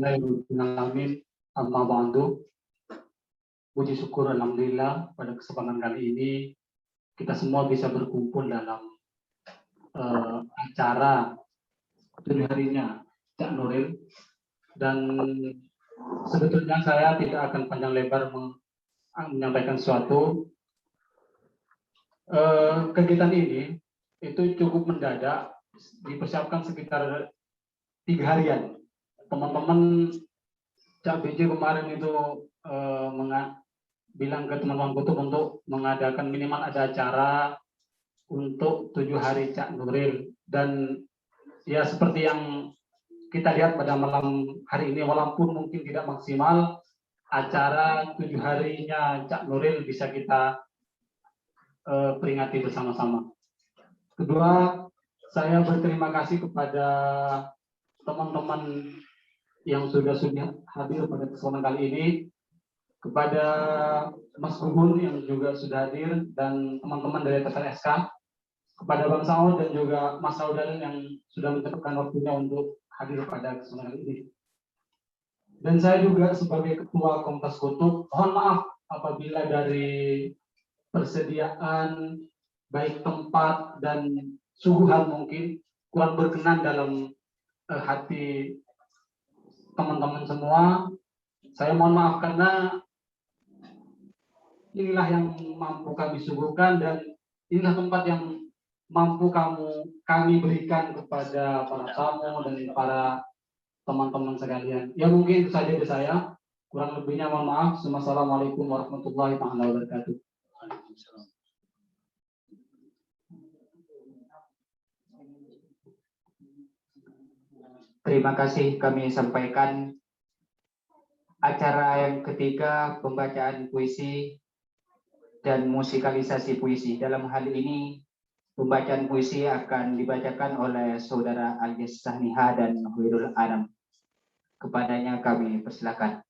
Alhamdulillahirobbilalamin. Amma ba'du. Puji syukur alhamdulillah pada kesempatan kali ini kita semua bisa berkumpul dalam acara 7 harinya Cak Nuril, dan sebetulnya saya tidak akan panjang lebar menyampaikan sesuatu. Kegiatan ini itu cukup mendadak, dipersiapkan sekitar 3 harian. Teman-teman Cak BJ kemarin itu bilang ke teman-teman kutub untuk mengadakan minimal ada acara untuk 7 hari Cak Nuril, dan ya seperti yang kita lihat pada malam hari ini, walaupun mungkin tidak maksimal, acara 7 harinya Cak Nuril bisa kita peringati bersama-sama. Kedua, saya berterima kasih kepada teman-teman yang sudah hadir pada kesempatan kali ini, kepada Mas Gugun yang juga sudah hadir, dan teman-teman dari TPSK, kepada Bang Saud dan juga Mas Saudan yang sudah menyempatkan waktunya untuk hadir pada kesempatan ini. Dan saya juga sebagai Ketua Komunitas Kutub, mohon maaf apabila dari persediaan baik tempat dan suguhan mungkin kurang berkenan dalam hati teman-teman semua. Saya mohon maaf karena inilah yang mampu kami suguhkan, dan inilah tempat yang mampu kami berikan kepada para tamu dan para teman-teman sekalian. Ya mungkin itu saja dari saya. Kurang lebihnya mohon maaf. Wassalamualaikum warahmatullahi wabarakatuh. Terima kasih kami sampaikan. Acara yang ketiga, pembacaan puisi dan musikalisasi puisi. Dalam hal ini, pembacaan puisi akan dibacakan oleh Saudara Aljaz Sahniha dan Huirul Anam. Kepadanya kami persilakan.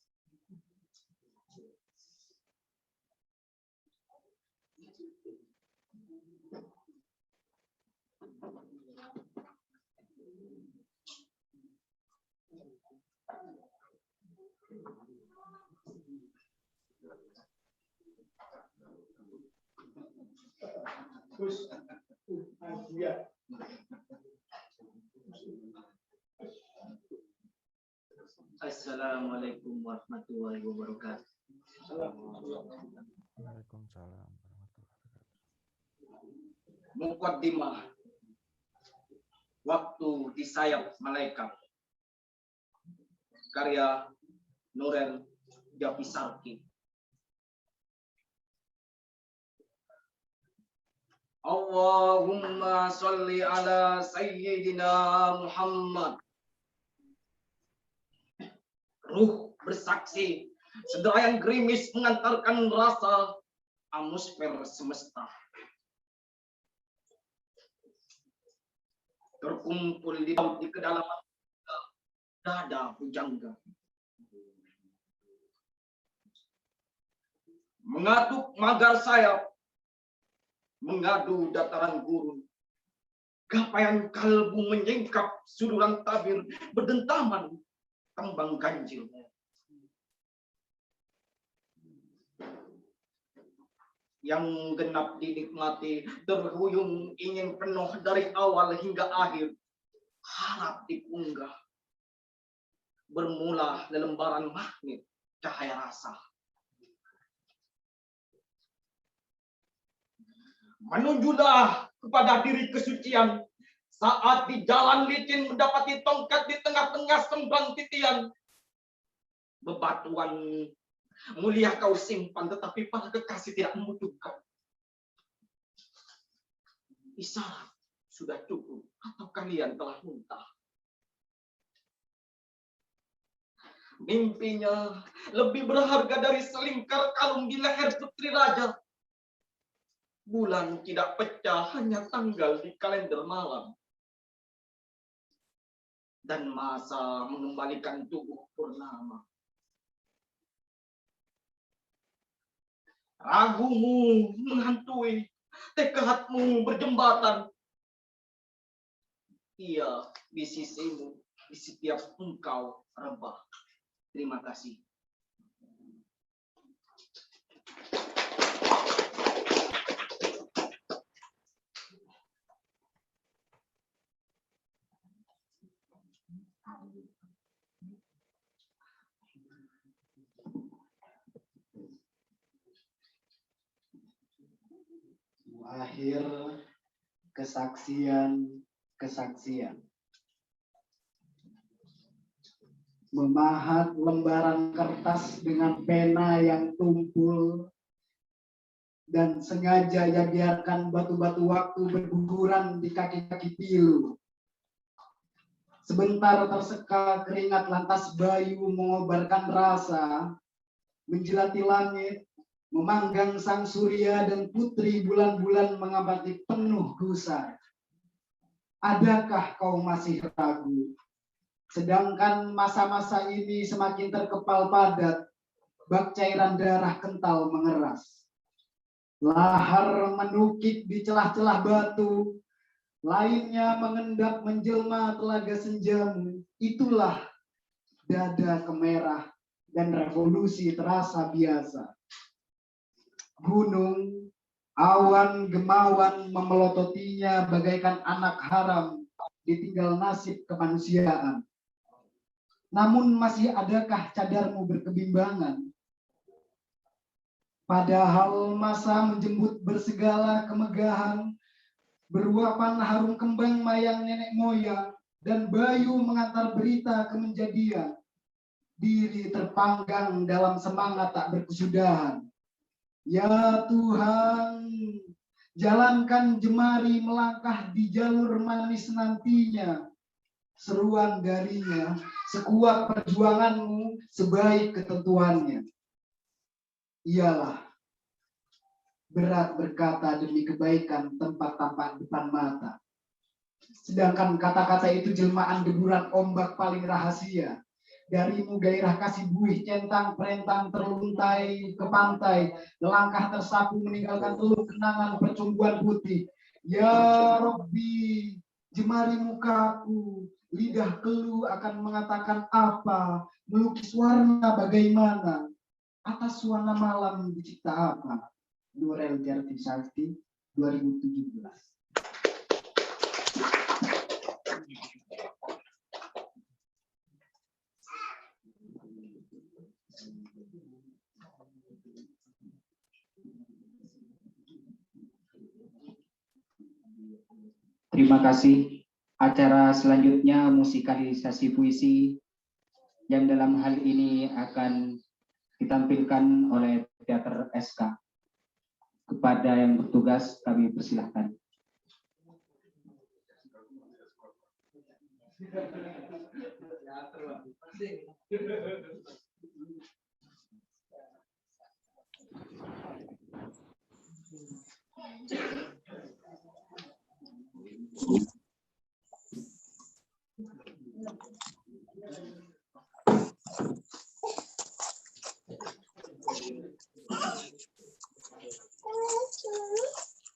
Assalamualaikum warahmatullahi wabarakatuh. Waalaikumsalam warahmatullahi wabarakatuh. Muqaddimah. Waktu di sayap malaikat. Karya Nuril Japisarki. Allahumma sholli ala sayyidina Muhammad. Ruh bersaksi, sederhana gerimis mengantarkan rasa atmosfer semesta. Terkumpul di kedalaman dada pujangga. Mengaduk magar sayap, mengadu dataran gurun. Gapaian kalbu menyingkap suduran tabir berdentaman tembang ganjil. Yang genap dinikmati, terhuyung ingin penuh dari awal hingga akhir. Harap dipunggah. Bermula lembaran magnet cahaya rasa. Menujulah kepada diri kesucian. Saat di jalan licin mendapati tongkat di tengah-tengah sembang titian. Bebatuan mulia kau simpan, tetapi para kekasih tidak membutuhkan. Isyarat sudah cukup, atau kalian telah muntah? Mimpinya lebih berharga dari selingkar kalung di leher putri raja. Bulan tidak pecah, hanya tanggal di kalender malam. Dan masa mengembalikan tubuh purnama. Ragumu menghantui, tekadmu berjembatan. Ia di sisimu, di setiap engkau rebah. Terima kasih. Akhir kesaksian. Memahat lembaran kertas dengan pena yang tumpul dan sengaja ia biarkan batu-batu waktu berguguran di kaki-kaki pilu. Sebentar terseka keringat lantas Bayu mengobarkan rasa, menjelati langit, memanggang sang surya dan putri bulan-bulan mengamati penuh gusar. Adakah kau masih ragu? Sedangkan masa-masa ini semakin terkepal padat, bak cairan darah kental mengeras. Lahar menukik di celah-celah batu, lainnya mengendap menjelma telaga senjamu. Itulah dada kemerah dan revolusi terasa biasa. Gunung, awan gemawan memelototinya bagaikan anak haram ditinggal nasib kemanusiaan. Namun masih adakah cadarmu berkebimbangan? Padahal masa menjemput bersegala kemegahan, beruapan harum kembang mayang nenek moyang, dan Bayu mengantar berita kemenjadian. Diri terpanggang dalam semangat tak berkesudahan. Ya Tuhan, jalankan jemari melangkah di jalur manis nantinya. Seruan darinya, sekuat perjuanganmu, sebaik ketentuannya. Ialah berat berkata demi kebaikan tempat tampak depan mata. Sedangkan kata-kata itu jelmaan deburan ombak paling rahasia. Darimu gairah kasih buih centang perentang terluntai ke pantai, langkah tersapu meninggalkan telur kenangan percumbuan putih. Ya Rabbi, jemari mukaku, lidah keluh akan mengatakan apa, melukis warna bagaimana, atas warna malam dicipta apa. Nurel Jarti Sakti 2017. Terima kasih. Acara selanjutnya musikalisasi puisi yang dalam hal ini akan ditampilkan oleh Teater SK. Kepada yang bertugas kami persilahkan.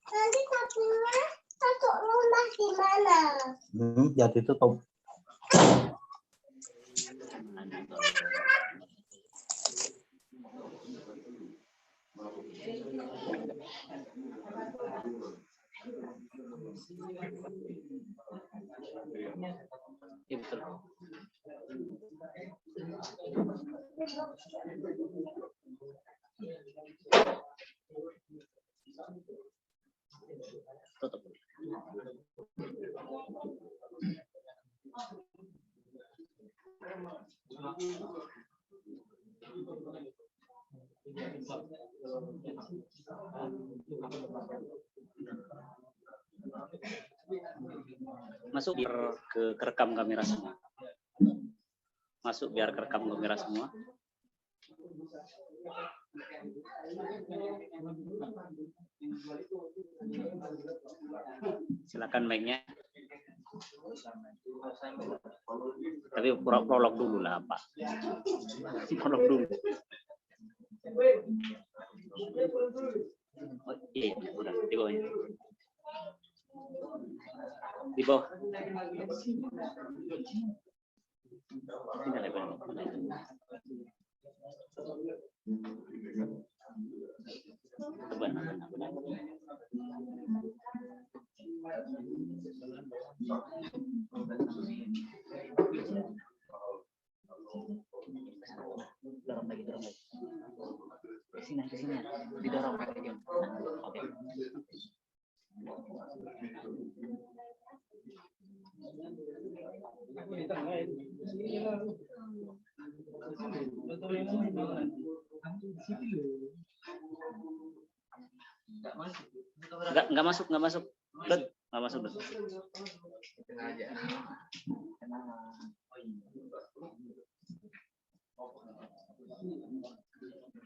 Nanti sapinya masuk rumah di mana? Jadi tutup. Tutup. Masuk biar kerekam kamera semua. Masuk biar kerekam kamera semua. Silakan mic-nya. Tapi prolog dulu lah, Pak. Prolog dulu. Oh, iya, udah di bawahnya. Di bawah. Tidak ada benar. Benar. Dorong lagi. Sini, didorong lagi. Oke. Nggak masuk. Dut, nggak masuk. Dut.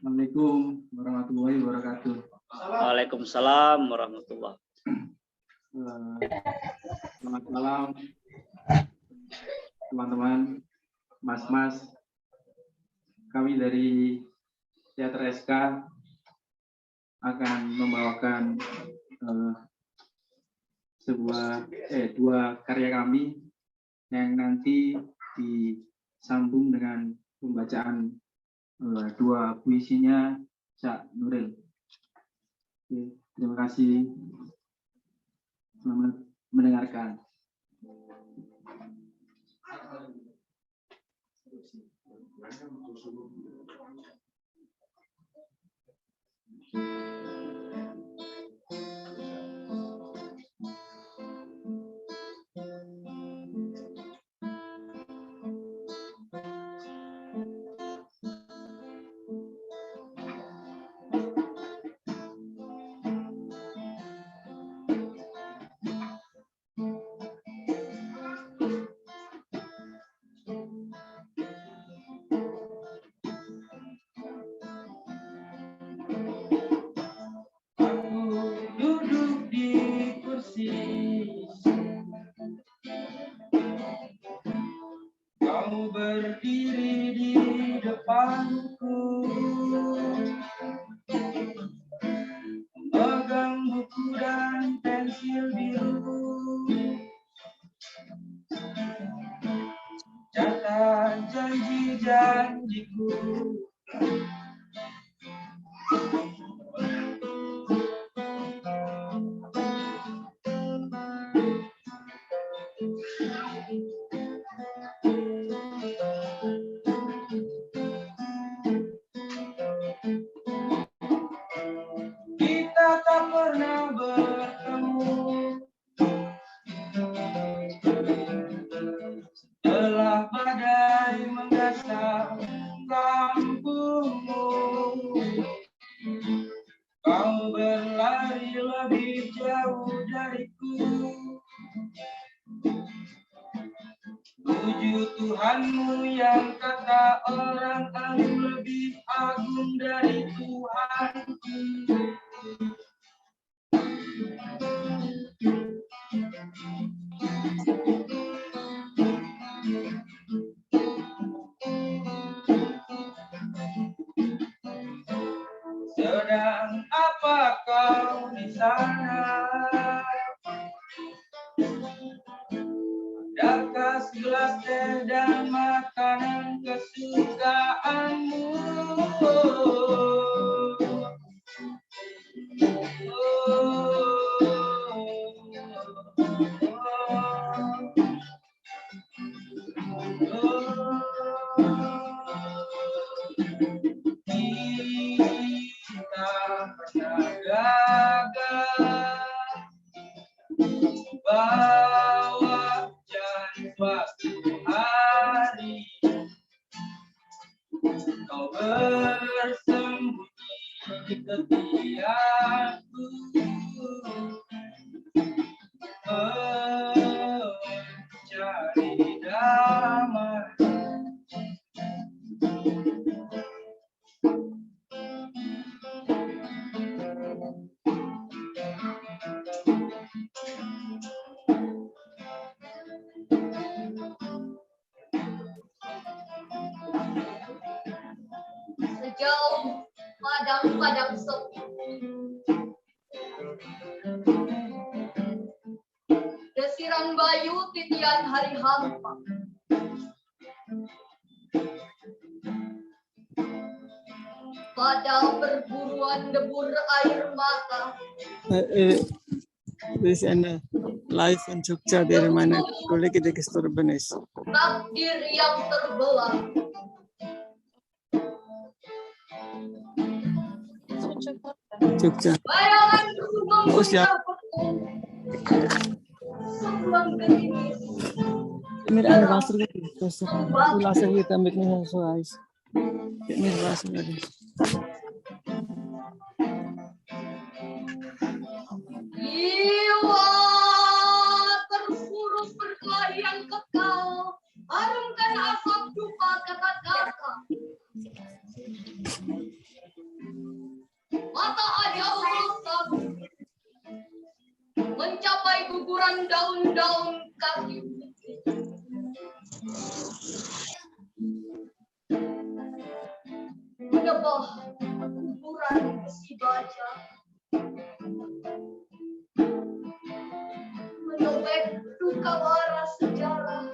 Assalamualaikum warahmatullahi wabarakatuh. Waalaikumsalam warahmatullahi. Selamat malam teman-teman, mas-mas. Kami dari Teater SK akan membawakan dua karya kami yang nanti disambung dengan pembacaan dua puisinya Cak Nuril. Oke, terima kasih. Selamat mendengarkan. Kau berdiri di depanku, memegang buku dan pensil biru, catat janji-janjiku. Kita tak pernah bertemu setelah badai menggasak kampungmu. Kau berlari lebih jauh dariku, tuju Tuhanmu yang kata orang alim lebih agung dari Tuhanku. Sedang apa kau di sana? Adakah segelas teh dan makanan kesukaanmu? Kita pernah gagal bawa suatu hari kau bersembunyi di ketiakku, mencari damai. Sejauh padang-padang sepi, desiran bayu titian hari hampa, pada perburuan debur air mata. This and life in Jogja dari mana boleh kita disturbanes. Takdir yang terbelah. Jogja. Bayanganku Oh, siap. Sebuah gerimis. Mir ano pastor ko dito. Ulasa kita mit ni Jesus. Mir pastor lagi. Jiwa terpuruk berkelahi yang kekal, harumkan asap dupa kata-kata. Mata ada melotot, mencapai guguran daun-daun kaki putih. Menebah kuburan besi baja. Menobek duka waras sejarah.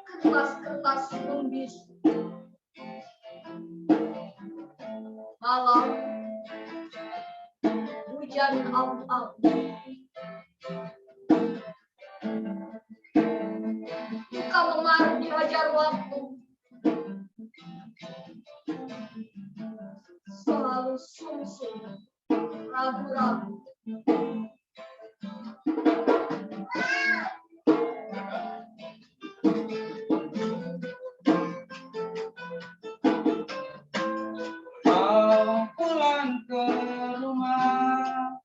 Kertas-kertas membisu. Malam hujan abu-abu. Duka memar dihajar waktu. Selalu sungsung, ragu-ragu. Kau pulang ke rumah,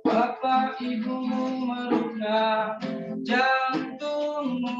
bapak ibumu meluka jantungmu.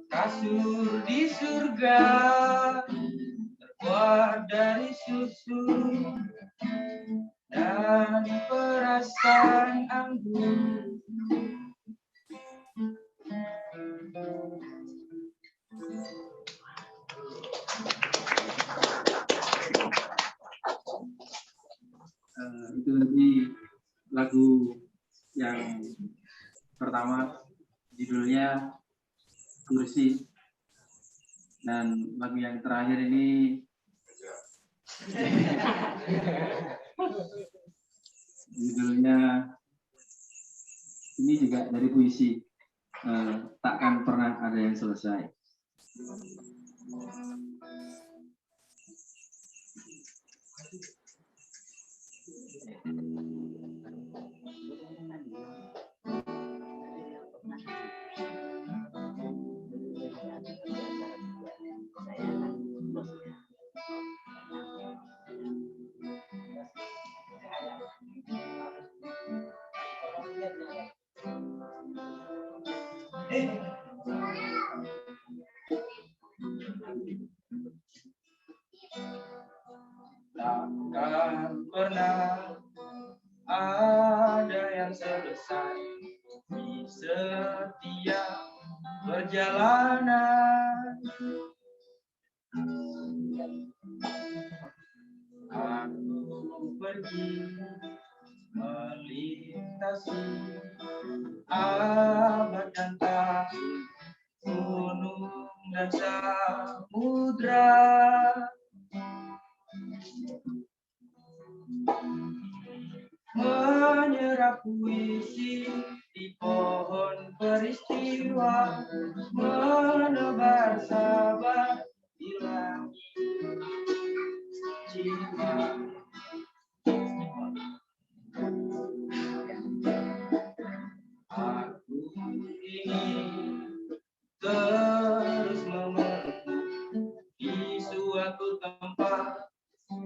Kasur di surga terbuat dari susu dan perasan anggur. Itu tadi lagu yang pertama, judulnya Kursi, dan lagu yang terakhir ini judulnya ini juga dari puisi, Takkan Pernah Ada Yang Selesai. Takkan pernah ada yang selesai di setiap perjalanan. Aku pergi melintasi abad dan tahun gunung dan samudra, menyerap puisi di pohon peristiwa, menebar sabar di langit jiwa. Aku ingin terus memeluk di suatu tempat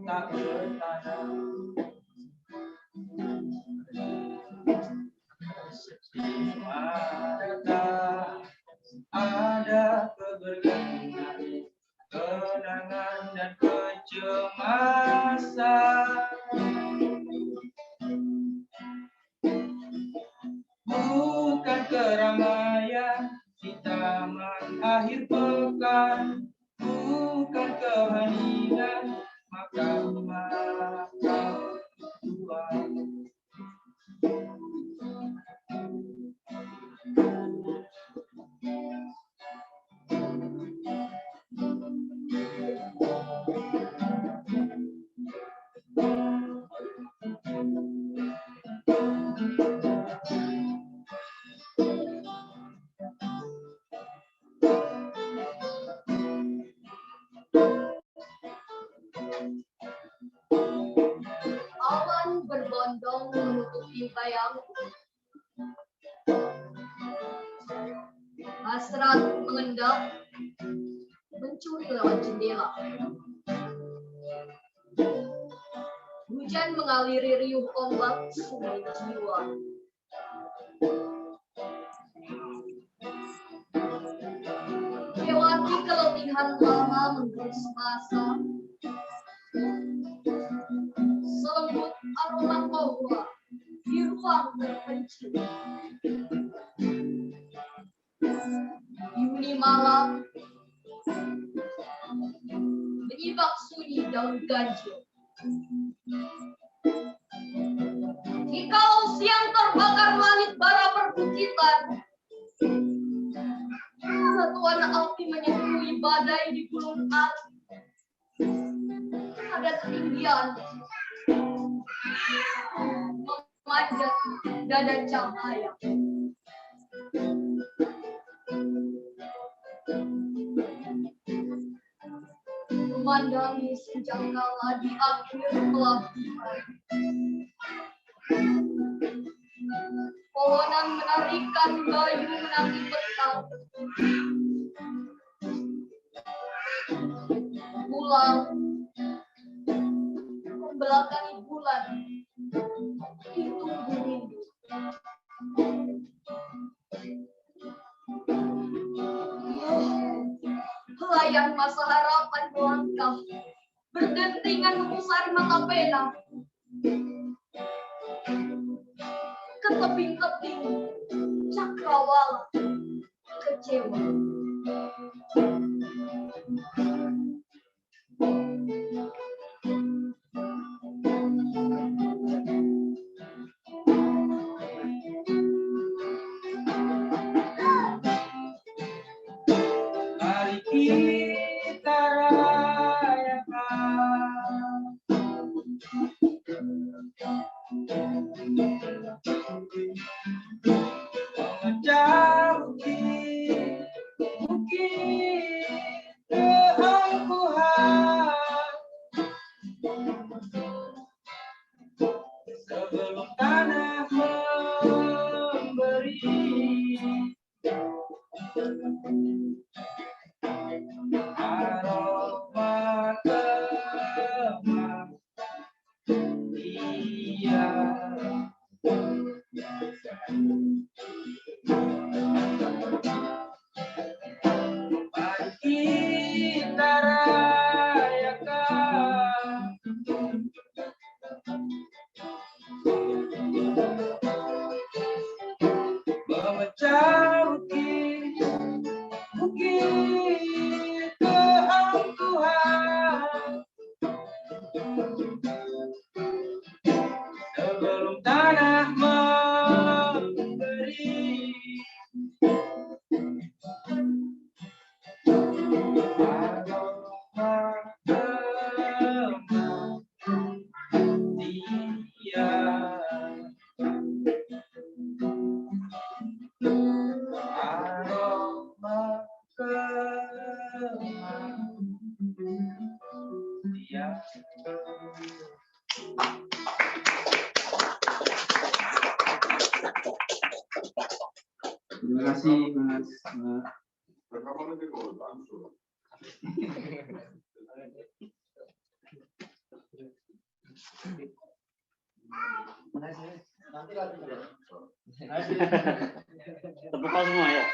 tak bertanah. Ada kebergantungan, kenangan dan kecemasan. Bukan keramaian di taman akhir pekan, bukan keheningan makam-makam tua. Awan berbondong menutupi bayangku. Hasrat mengendap, mencuri lewat jendela. Hujan mengaliri riuh ombak sungai jiwa. Lewati keletihan lama menggerus masa. Selembut aroma kowa di ruang terpencil. Juni malam menyibak sunyi daun ganjil. Jikalau siang terbakar langit bara perbukitan, satuan api menyetujui badai di gunung api. Ada ketinggian memanjat dada cahaya. Memandangi senjangkala di akhir pelabuhan. Pohonan menarikan bayu menanti petang. Pulang membelakangi bulan, ditunggu rindu. Layar masa harapan melangkah, berdentingan mengusari mata pena. Ke tebing-tebing cakrawala kecewa. Mari kita rayakan mengejar bukit keangkuhan sebelum tanah memberi aroma kemah. Iya. Mari kita rayakan memecah bukit keangkuhan sebelum tanah memberi Terima kasih Mas. Tepuk tangan semua ya.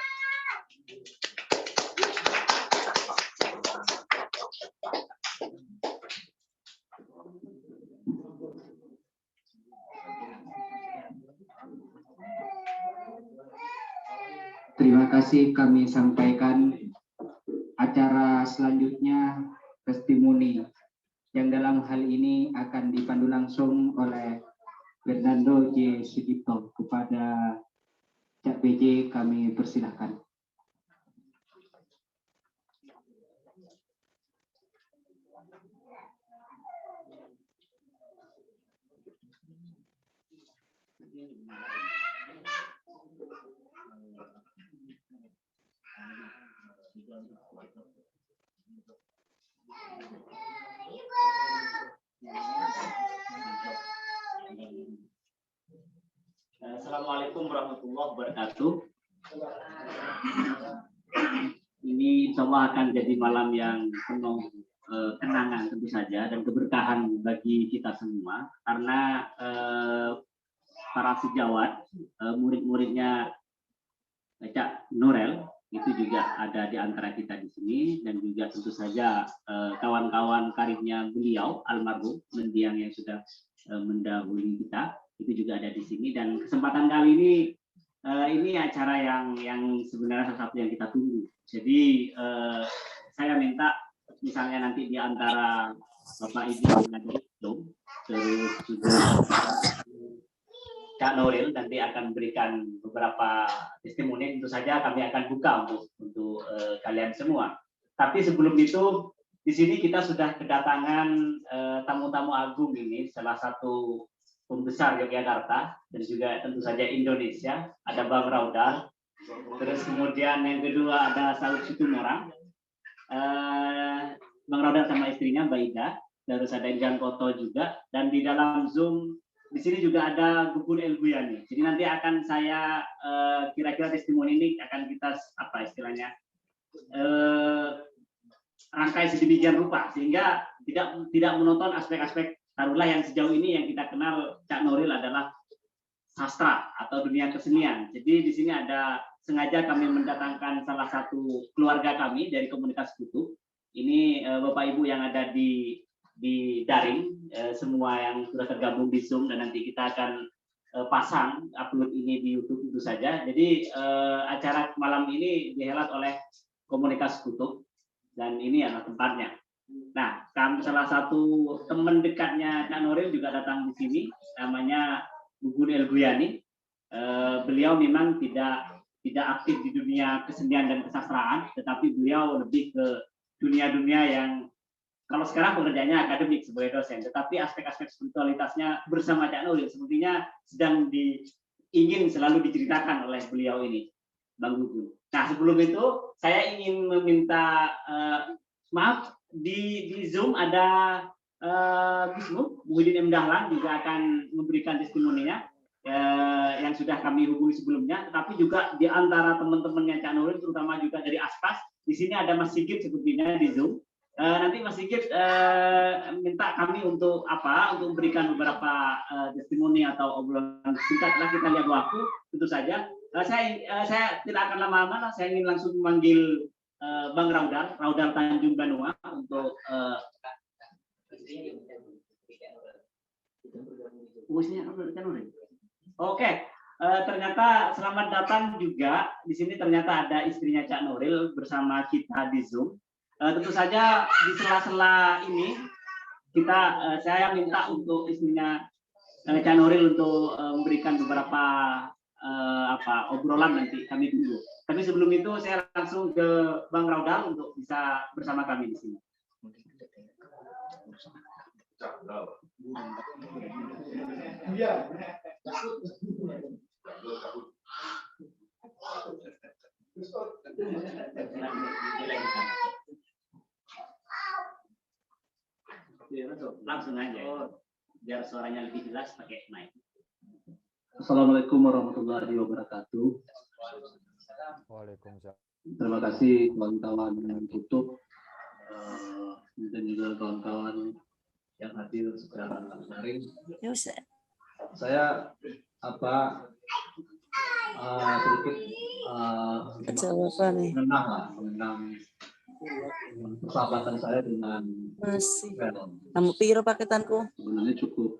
Terima kasih kami sampaikan. Acara selanjutnya testimoni yang dalam hal ini akan dipandu langsung oleh Fernando J. Sugito. Kepada Cak PJ kami persilahkan. Assalamualaikum warahmatullahi wabarakatuh. Ini insya Allah akan jadi malam yang penuh kenangan tentu saja dan keberkahan bagi kita semua karena para sejawat murid-muridnya Cak Nurel itu juga ada di antara kita di sini dan juga tentu saja kawan-kawan karibnya beliau almarhum mendiang yang sudah mendahului kita itu juga ada di sini dan kesempatan kali ini acara yang sebenarnya salah satu yang kita tunggu. Jadi saya minta misalnya nanti di antara Bapak Ibu yang ada di Zoom terus juga Kak Nuril nanti akan memberikan beberapa testimoni, tentu saja kami akan buka untuk kalian semua. Tapi sebelum itu, di sini kita sudah kedatangan tamu-tamu agung ini, salah satu pembesar Yogyakarta dan juga tentu saja Indonesia. Ada Bang Raudal, terus kemudian yang kedua ada Saud Situmorang, Bang Raudal sama istrinya Mbak Ida, terus ada Jan Koto juga, dan di dalam Zoom di sini juga ada Gugun Elguyani. Jadi nanti akan saya kira-kira testimoni ini akan kita apa istilahnya rangkai sedemikian rupa sehingga tidak menonton aspek-aspek taruhlah yang sejauh ini yang kita kenal Cak Nuril adalah sastra atau dunia kesenian. Jadi di sini ada sengaja kami mendatangkan salah satu keluarga kami dari komunitas Kutu. Ini Bapak Ibu yang ada di daring, semua yang sudah tergabung di Zoom dan nanti kita akan pasang upload ini di YouTube itu saja. Jadi acara malam ini dihelat oleh komunitas Kutub dan ini adalah tempatnya. Nah, kami salah satu teman dekatnya Kak Nuril juga datang di sini, namanya Gugun Elguyani. Beliau memang tidak aktif di dunia kesenian dan kesastraan, tetapi beliau lebih ke dunia-dunia yang kalau sekarang pekerjaannya akademik sebagai dosen, tetapi aspek-aspek spiritualitasnya bersama Cak Nuril sepertinya sedang ingin selalu diceritakan oleh beliau ini, Bang Gugun. Nah, sebelum itu saya ingin meminta maaf di Zoom ada Gusmu Muhyiddin M. Dahlan juga akan memberikan testimoninya yang sudah kami hubungi sebelumnya, tetapi juga di antara teman-temannya Cak Nuril terutama juga dari Aspas, di sini ada Mas Sigit sepertinya di Zoom. Nanti Mas Sigit minta kami untuk memberikan beberapa testimoni atau obrolan singkat. Kita lihat waktu tentu saja. Saya tidak akan lama-lama. Saya ingin langsung memanggil Bang Raudal Tanjung Banua untuk Oke. Ternyata selamat datang juga di sini. Ternyata ada istrinya Cak Nuril bersama kita di Zoom. Tentu saja di sela-sela ini saya minta untuk istrinya Cak Nuril untuk memberikan beberapa obrolan nanti kami tunggu. Tapi sebelum itu saya langsung ke Bang Raudal untuk bisa bersama kami di sini. Langsung aja biar suaranya lebih jelas pakai mic. Assalamualaikum warahmatullahi wabarakatuh. Waalaikumsalam. Terima kasih kawan-kawan yang tutup dan juga kawan-kawan yang hadir secara daring. Saya sedikit mengenang persahabatan saya dengan Masih. Well. Kamu piro paketanku? Sebenarnya cukup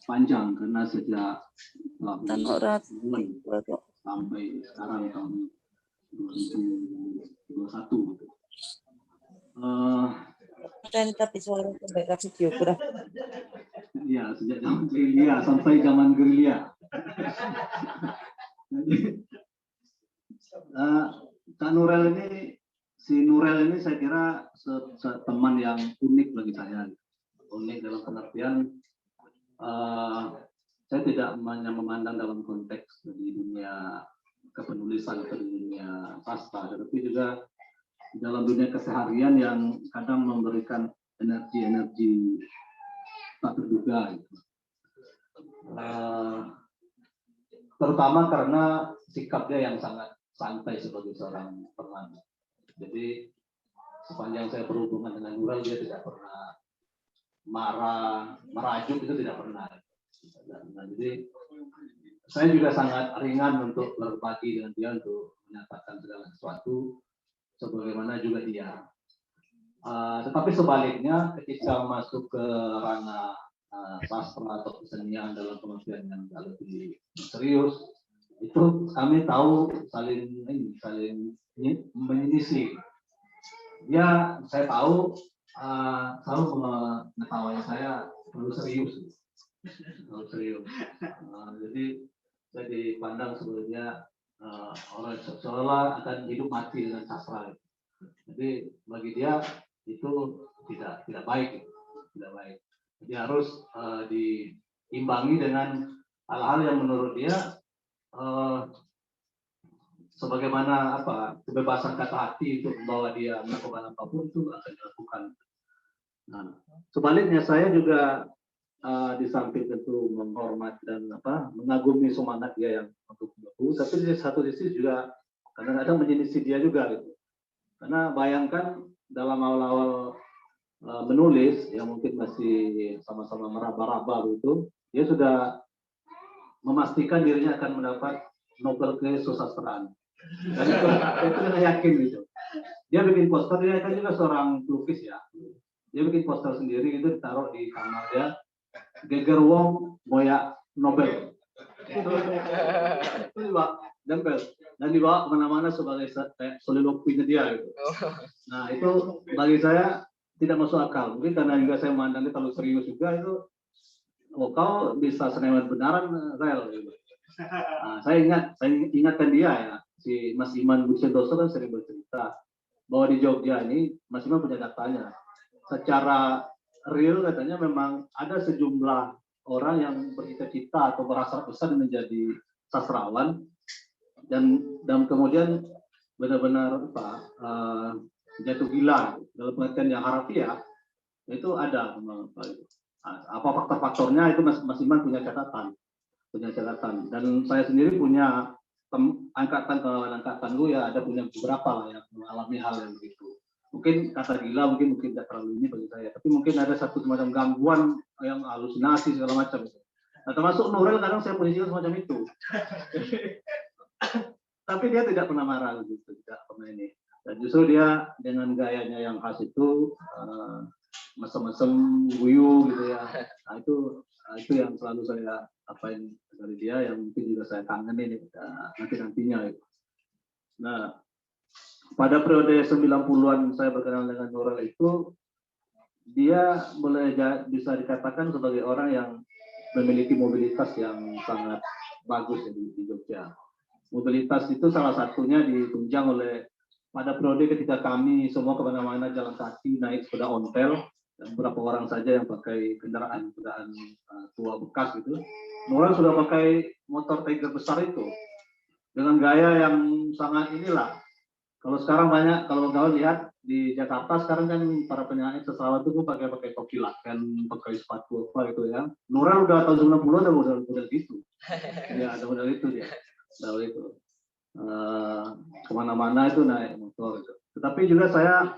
panjang karena sejak sampai sekarang tahun 2021. Tapi suara mereka video kurang. Ya, sejak zaman gerilya sampai zaman gerilya. Jadi, Kak Nurel ini, si Nurel ini saya kira teman yang unik bagi saya. Unik dalam pengertian saya tidak hanya memandang dalam konteks di dunia kepenulisan atau di dunia sastra, tetapi juga dalam dunia keseharian yang kadang memberikan energi-energi tak terduga. Terutama karena sikap dia yang sangat santai sebagai seorang teman. Jadi sepanjang saya berhubungan dengan Nurel, dia tidak pernah marah, merajuk, itu tidak pernah. Nah, jadi saya juga sangat ringan untuk berbagi dengan dia, untuk menyatakan segala sesuatu sebagaimana juga dia. Tetapi sebaliknya ketika masuk ke ranah sastra atau kesenian dalam pengertian yang lebih serius, itu kami tahu saling menyelisih. Dia, saya tahu, selalu mengetahui saya perlu serius. Jadi saya dipandang sebetulnya orang seolah akan hidup mati dengan sastra. Jadi bagi dia itu tidak baik, tidak baik. Jadi harus diimbangi dengan hal-hal yang menurut dia sebagaimana kebebasan kata hati untuk membawa dia melakukan apapun itu akan dilakukan. Nah, sebaliknya saya juga di samping tentu menghormat dan mengagumi semangat dia yang untuk buku, tapi di satu sisi juga kadang-kadang menyelisih dia juga gitu. Karena bayangkan dalam awal-awal menulis yang mungkin masih sama-sama meraba-raba itu, dia sudah memastikan dirinya akan mendapat Nobel kesusastraan. Dan itu saya yakin gitu. Dia bikin poster, dia kan juga seorang pelukis ya. Dia bikin poster sendiri itu ditaruh di kamar dia. Geger Wong Moya Nobel. Itu nempel dan dibawa kemana-mana sebagai soliloquinya dia gitu. Nah itu bagi saya tidak masuk akal. Mungkin karena juga saya memandangnya terlalu serius juga itu. Oh, kau bisa seniman benaran rel gitu. Nah, saya ingatkan dia ya, si Mas Iman Bucendoso kan sering bercerita bahwa di Jogja ini Mas Iman punya datanya. Secara real katanya memang ada sejumlah orang yang bercita-cita atau berhasrat besar menjadi sastrawan dan kemudian benar-benar jatuh gila dalam pengertian yang harafiah itu ada. Apa faktor-faktornya itu Mas Iman punya catatan dan saya sendiri punya angkatan gue ya ada punya beberapa lah yang mengalami hal yang begitu. Mungkin kata gila mungkin tidak terlalu ini bagi saya, tapi mungkin ada satu semacam gangguan yang halusinasi segala macam. Nah, termasuk Nurel kadang saya punya juga semacam itu. Tapi dia tidak pernah marah gitu, tidak pernah ini. Dan justru dia dengan gayanya yang khas itu mesem-mesem guyu gitu ya. Nah, itu yang selalu saya apain dari dia, yang mungkin juga saya kangenin nantinya. Nah, pada periode 90-an saya berkenal dengan Nurel itu, dia boleh bisa dikatakan sebagai orang yang memiliki mobilitas yang sangat bagus di Jogja. Mobilitas itu salah satunya ditunjang oleh pada periode ketika kami semua kemana-mana jalan kaki, naik sepeda ontel, dan beberapa orang saja yang pakai kendaraan tua bekas gitu. Nurel sudah pakai motor Tiger besar itu dengan gaya yang sangat inilah. Kalau sekarang banyak, kalau kalian lihat di Jakarta sekarang kan para penyanyi sesawat itu pakai topi laken, pakai sepatu apa gitu ya. Nurel udah tahun 90-an udah model gitu. Ya ada model itu dia. Model itu. kemana-mana itu naik motor. Tetapi juga saya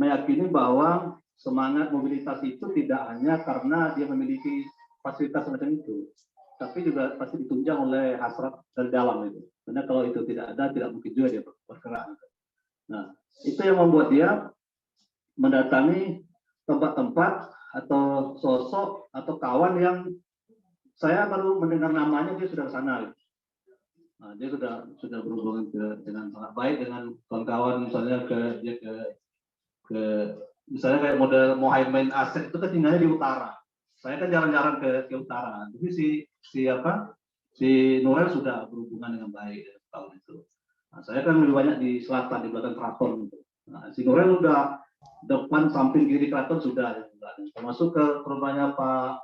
meyakini bahwa semangat mobilitas itu tidak hanya karena dia memiliki fasilitas semacam itu, tapi juga pasti ditunjang oleh hasrat dari dalam itu. Karena kalau itu tidak ada, tidak mungkin juga dia bergerak. Nah, itu yang membuat dia mendatangi tempat-tempat atau sosok atau kawan yang saya baru mendengar namanya dia sudah ke sana. Nah, dia sudah berhubungan dengan sangat baik dengan kawan-kawan, misalnya ke misalnya kayak model Mohaimin Asep itu kan tinggalnya di utara. Saya kan jarang-jarang ke utara. Tapi si Nurel sudah berhubungan dengan baik tahun itu. Nah, saya kan lebih banyak di selatan, di belakang keraton. Nah, si Nurel udah depan samping kiri keraton sudah, termasuk ke rumahnya Pak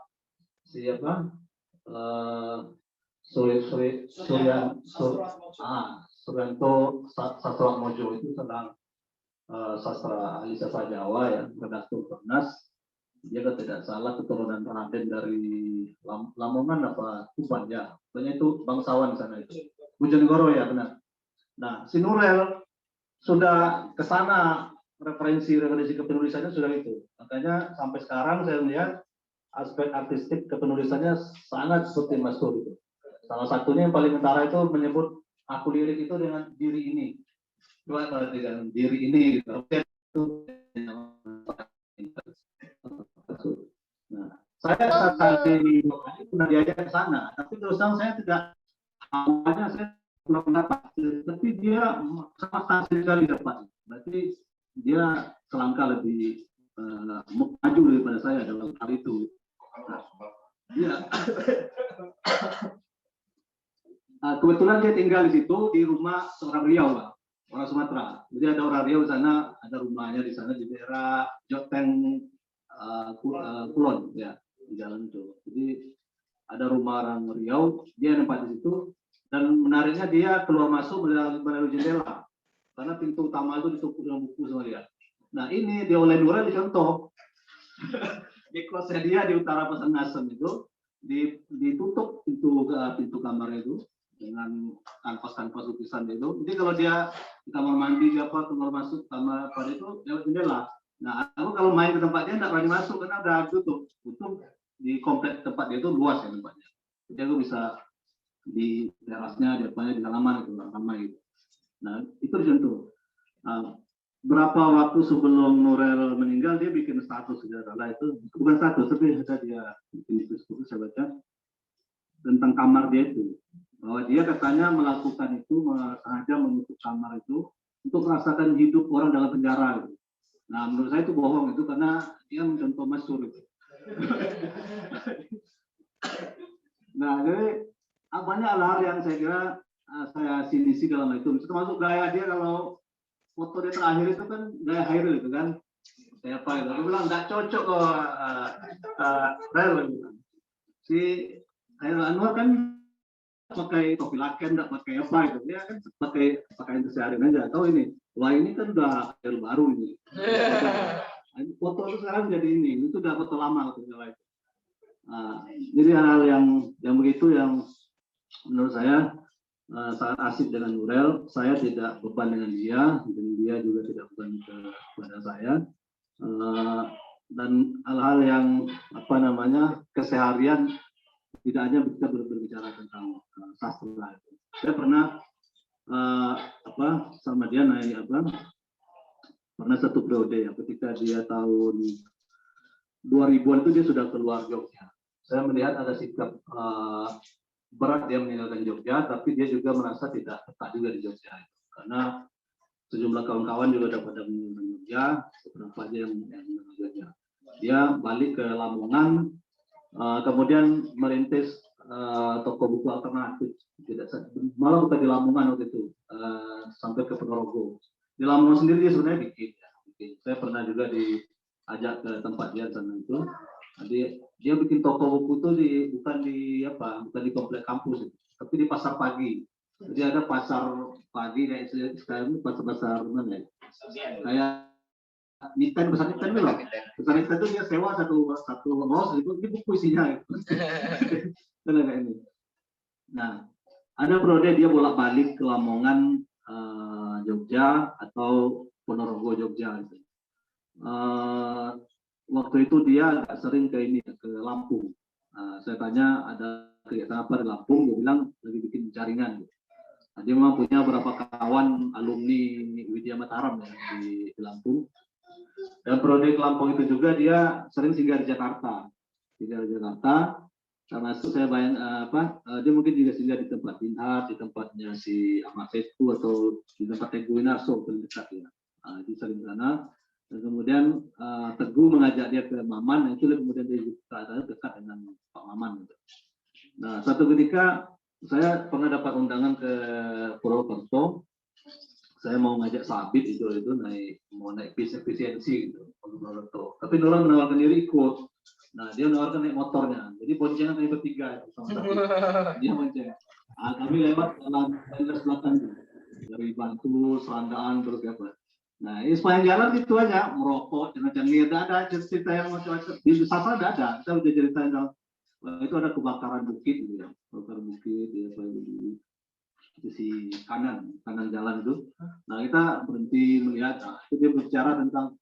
Suryanto Sastratmojo itu tentang sastra ahli sastra Jawa ya, redaktur Pernas. Dia kan tidak salah keturunan Raden dari Lamongan apa Tuban ya, pokoknya itu bangsawan di sana itu. Bojonegoro ya benar. Nah, si Nurel sudah ke sana, referensi kepenulisannya sudah itu. Makanya sampai sekarang saya melihat aspek artistik kepenulisannya sangat seperti Mas Tur itu. Salah satunya yang paling utara itu menyebut aku lirik itu dengan diri ini. Coba perhatikan diri ini gitu. Nah, saya saat kali pernah diajak ke sana, tapi terus terang saya tidak awalnya saya kurang pendapat, tapi dia sangat sekali dapat. Berarti dia selangkah lebih maju daripada saya dalam hal itu. Ya. Kebetulan dia tinggal di situ di rumah seorang Riau, Pak. Orang Sumatera. Jadi ada orang Riau di sana, ada rumahnya di sana di daerah Joteng Kulon ya, di jalan itu. Jadi ada rumah orang Riau, dia nempat di situ, dan menariknya dia keluar masuk melalui jendela karena pintu utama itu ditutup dengan buku sama dia. Nah, ini dia oleh Nurel dicontoh. Di kosnya dia di utara Pasar Ngasem itu ditutup pintu kamarnya itu dengan kanvas lukisan itu. Jadi kalau dia di kamar mandi dia keluar masuk kamar pada itu lewat jendela. Nah, aku kalau main ke tempat dia nggak berani masuk karena udah tutup. Untung di komplek tempat dia itu luas ya tempatnya. Jadi aku bisa di terasnya, di depannya, di halaman itu ramai gitu. Nah, itu contoh. Nah, berapa waktu sebelum Nurel meninggal dia bikin status salah itu, bukan status tapi ada dia bikin itu saya baca tentang kamar dia itu, bahwa dia katanya melakukan itu sengaja menutup kamar itu untuk merasakan hidup orang dalam penjara gitu. Nah, menurut saya itu bohong itu karena dia mencontoh Masyhur itu. Nah, jadi banyak hal yang saya kira saya sinisi dalam itu, termasuk gaya dia kalau foto dia terakhir itu kan gaya Hairil itu kan, kayak apa itu? Aku bilang nggak cocok kok Hairil. Si Hairil Anwar kan pakai topi laken, nggak pakai apa itu, dia kan pakai pakaian sehari-hari aja. Tahu ini, wah ini kan udah Hairil baru ini. Foto itu sekarang jadi ini, itu udah foto lama itu. Jadi hal-hal yang begitu yang menurut saya sangat asik dengan Nurel. Saya tidak beban dengan dia, dan dia juga tidak beban kepada saya. Dan hal-hal yang keseharian, tidak hanya kita berbicara tentang sastra. Saya pernah sama dia naik pernah satu periode ya, ketika dia tahun 2000-an itu dia sudah keluar Jogja. Saya melihat ada sikap berat dia meninggalkan Jogja, tapi dia juga merasa tidak betah juga di Jogja karena sejumlah kawan-kawan juga udah pada meninggalkan Jogja, beberapa aja yang meninggalkan Jogja. Dia balik ke Lamongan, kemudian merintis toko buku alternatif, malah bukan di Lamongan waktu itu, sampai ke Ponorogo. Di Lamongan sendiri dia sebenarnya bikin. Saya pernah juga diajak ke tempat dia sana itu. Dia bikin toko buku itu bukan di komplek kampus, tapi di pasar pagi. Jadi ada pasar pagi kayak sekarang ini pasar mana ya? Kayak Niten, besar Niten itu loh. Besar Niten itu dia sewa satu los itu buku isinya. Kayak ini. Nah, Ada periode dia bolak-balik ke Lamongan, Jogja atau Ponorogo, Jogja. Gitu. Waktu itu dia agak sering ke Lampung. Saya tanya ada kegiatan apa di Lampung, dia bilang lagi bikin jaringan. Gitu. Nah, dia memang punya beberapa kawan alumni Widya Mataram ya, di Lampung. Dan periode ke Lampung itu juga dia sering singgah di Jakarta. Termasuk saya bayang dia mungkin juga singgah di tempat Inhat, di tempatnya si Ahmad Setu atau di tempat Teguh Winarso paling dekat ya. Di sering sana. Dan kemudian Teguh mengajak dia ke Maman, yang itu kemudian dia juga dekat dengan Pak Maman. Gitu. Nah, suatu ketika saya pernah dapat undangan ke Purwokerto. Saya mau ngajak Sabit itu mau naik bis efisiensi gitu, Purwokerto. Tapi Nurul menawarkan diri ikut. Nah, dia menawarkan naik motornya. Jadi boncengan kami bertiga sama Sabit. Dia bonceng. Kami lewat jalan belakang dari Bantul, Serandaan, terus apa. Nah, ini sepanjang jalan gitu aja, merokok, cengir, ada cerita yang macam-macam. Di Sapa ada. Kita udah ceritain itu ada kebakaran bukit gitu ya, kebakaran bukit ya, di sisi kanan jalan itu. Nah, kita berhenti melihat, itu dia berbicara tentang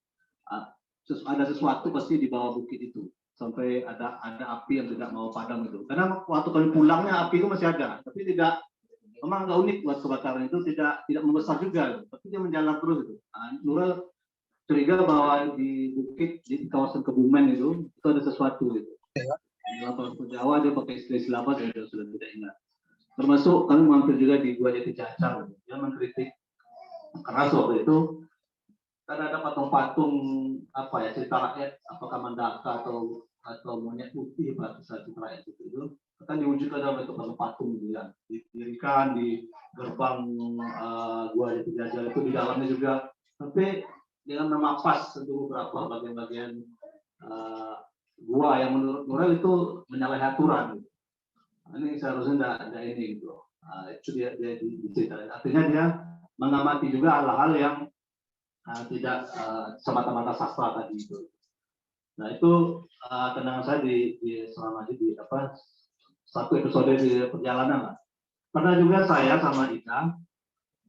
ada sesuatu pasti di bawah bukit itu, sampai ada api yang tidak mau padam itu. Karena waktu kami pulangnya api itu masih ada, tapi tidak, memang agak unik buat kebakaran itu, tidak membesar juga, tapi dia menjalar terus itu. Nurul curiga bahwa di bukit di kawasan Kebumen itu ada sesuatu gitu. Kalau Jawa dia pakai istilah apa saya sudah tidak ingat. Termasuk kami mampir juga di Gua Jati Cacar, dia mengkritik keras waktu itu. Karena ada patung-patung cerita rakyat, apakah Mandaka atau monyet putih pada saat cerita rakyat itu akan diwujudkan dalam bentuk patung gitu ya, didirikan di gerbang Gua Jati Cacar itu, di dalamnya juga, tapi dengan memapas untuk beberapa bagian-bagian gua yang menurut Nurul itu menyalahi aturan. Gitu. Ini seharusnya tidak ini gitu. Itu dia diceritakan. Artinya dia mengamati juga hal-hal yang tidak semata-mata sastra tadi itu. Nah, itu kenangan saya selama di satu episode di perjalanan lah. Pernah juga saya sama Ika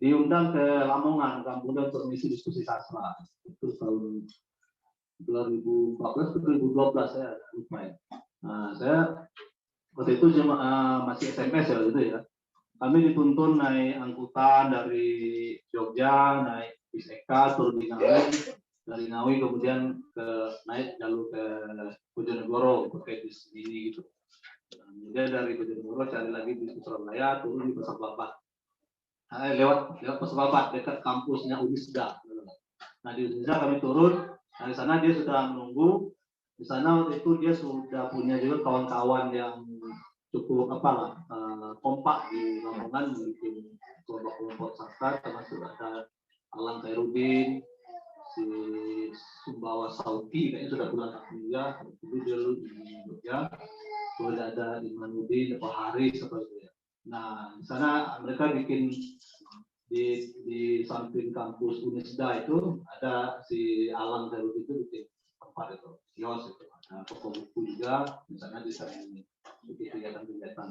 diundang ke Lamongan, kampung dan untuk diskusi sastra. Itu tahun 2014 atau 2012 saya lupa ya. Nah, saya waktu itu masih SMS ya gitu ya. Kami dituntun naik angkutan dari Jogja, naik bis Eka, turun di Ngawi, dari Ngawi kemudian naik jalur ke Bojonegoro pakai bis ini gitu. Kemudian dari Bojonegoro cari lagi bis ke Surabaya, turun di Pasar Babat. Lewat Pasar Babat dekat kampusnya Unisda. Nah, di Unisda kami turun. Dari sana dia sudah menunggu. Di sana waktu itu dia sudah punya juga kawan-kawan yang cukup kompak di Lamongan, membuat kelompok sastra, termasuk ada Alang Khairuddin, si Sumbawa Sauti, kayaknya sudah pulang juga, itu dia dulu di Jogja. Kemudian ada Imanuddin, Pak Haris, seperti itu. Nah, di sana mereka bikin di samping kampus Unisda itu ada si Alang Khairuddin itu bikin tempat itu, kios itu, ada toko buku juga, misalnya di sana ini kegiatan-kegiatan.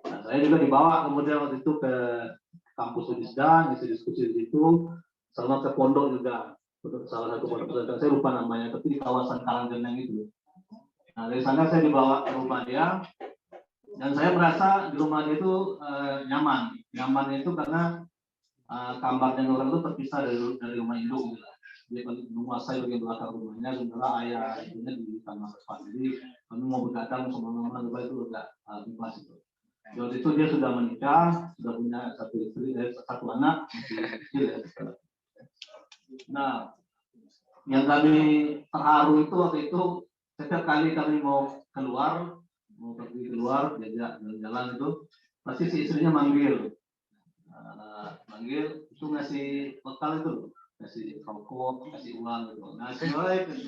Nah, saya juga dibawa kemudian waktu itu ke kampus Unisda, ngisi diskusi di situ, sama ke pondok juga, salah satu pondok pesantren saya lupa namanya, tapi di kawasan Karanggeneng itu. Nah, dari sana saya dibawa ke rumah dia, dan saya merasa di rumah dia itu nyaman. Nyaman itu karena kamarnya orang itu terpisah dari rumah induk. Gitu. Dia menguasai bagian belakang rumahnya, sementara ayah ibunya di kamar depan. Jadi kami mau berdatang sama itu agak bebas itu. Waktu itu dia sudah menikah, sudah punya satu istri, satu anak, masih kecil ya. Nah, yang kami terharu itu waktu itu setiap kali kami mau pergi keluar, diajak jalan-jalan itu, pasti si istrinya manggil itu ngasih bekal itu, ngasih rokok, ngasih uang gitu, ngasih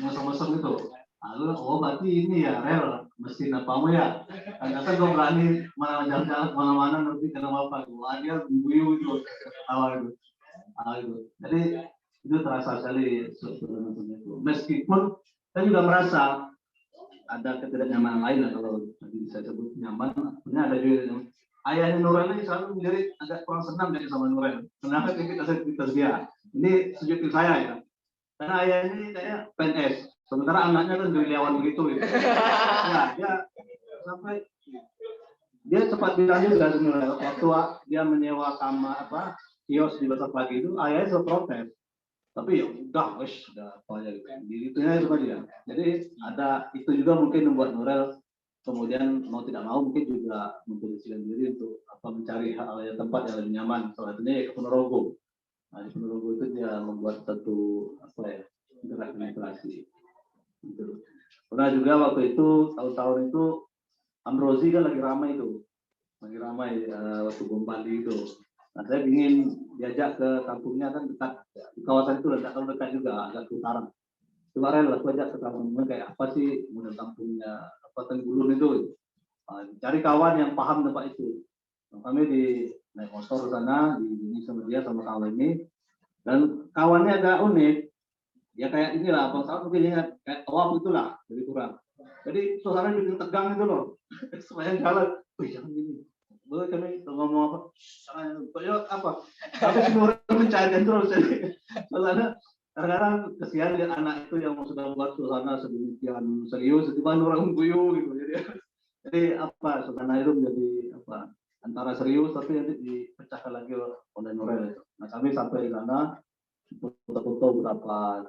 mesem-mesem gitu. Lalu berarti ini ya rel mesin apamu ya. Ternyata gue berani jalan-jalan kemana-mana nanti kenapa apa gue dia buyu itu awal itu. Jadi itu terasa sekali sebenarnya itu. Meskipun saya juga merasa ada ketidaknyamanan lain lah, kalau tadi saya sebut nyaman, sebenarnya ada juga ayahnya Nurel ini selalu menjadi agak kurang senang dari sama Nurel. Kenapa kita dia? Ini sejujurnya saya ya. Karena ayah ini kayak PNS, sementara anaknya kan gerilyawan begitu. Gitu. Ya, dia sampai dia sempat bilang juga Nurel waktu dia menyewa kamar kios di Besar Pagi itu, ayahnya sempat protes. Tapi ya udah, udah apa aja gitu. Itunya itu dia. Jadi ada itu juga mungkin membuat Nurel kemudian mau tidak mau mungkin juga memposisikan diri untuk mencari hal yang tempat yang lebih nyaman. Salah satunya ya ke Ponorogo. Nah, di Ponorogo itu dia membuat satu interaksi. Gitu. Pernah juga waktu itu tahun-tahun itu Ambrosi kan lagi ramai waktu bom Bali itu. Nah, saya ingin diajak ke kampungnya kan dekat kawasan itu tidak terlalu dekat juga, agak ke utara. Kemarin lah aku ajak ke kampungnya kayak apa sih model kampungnya Tenggulun itu. Cari kawan yang paham tempat itu. Nah, kami naik motor ke sana, di sama dia sama kawan ini, dan kawannya agak unik. Ya kayak inilah, Bang Saud mungkin ingat kayak tawaf itulah, lebih kurang. Jadi suasana bikin tegang itu loh. Sepanjang jalan, jangan gini. Boleh kami ngomong apa? Tapi semua orang mencairkan terus. Jadi suasana kadang-kadang kesian lihat anak itu yang sudah membuat suasana sedemikian serius, tiba-tiba orang guyu gitu. Jadi suasana itu menjadi antara serius tapi nanti dipecahkan lagi oleh Nurel. Nah kami sampai di sana foto-foto beberapa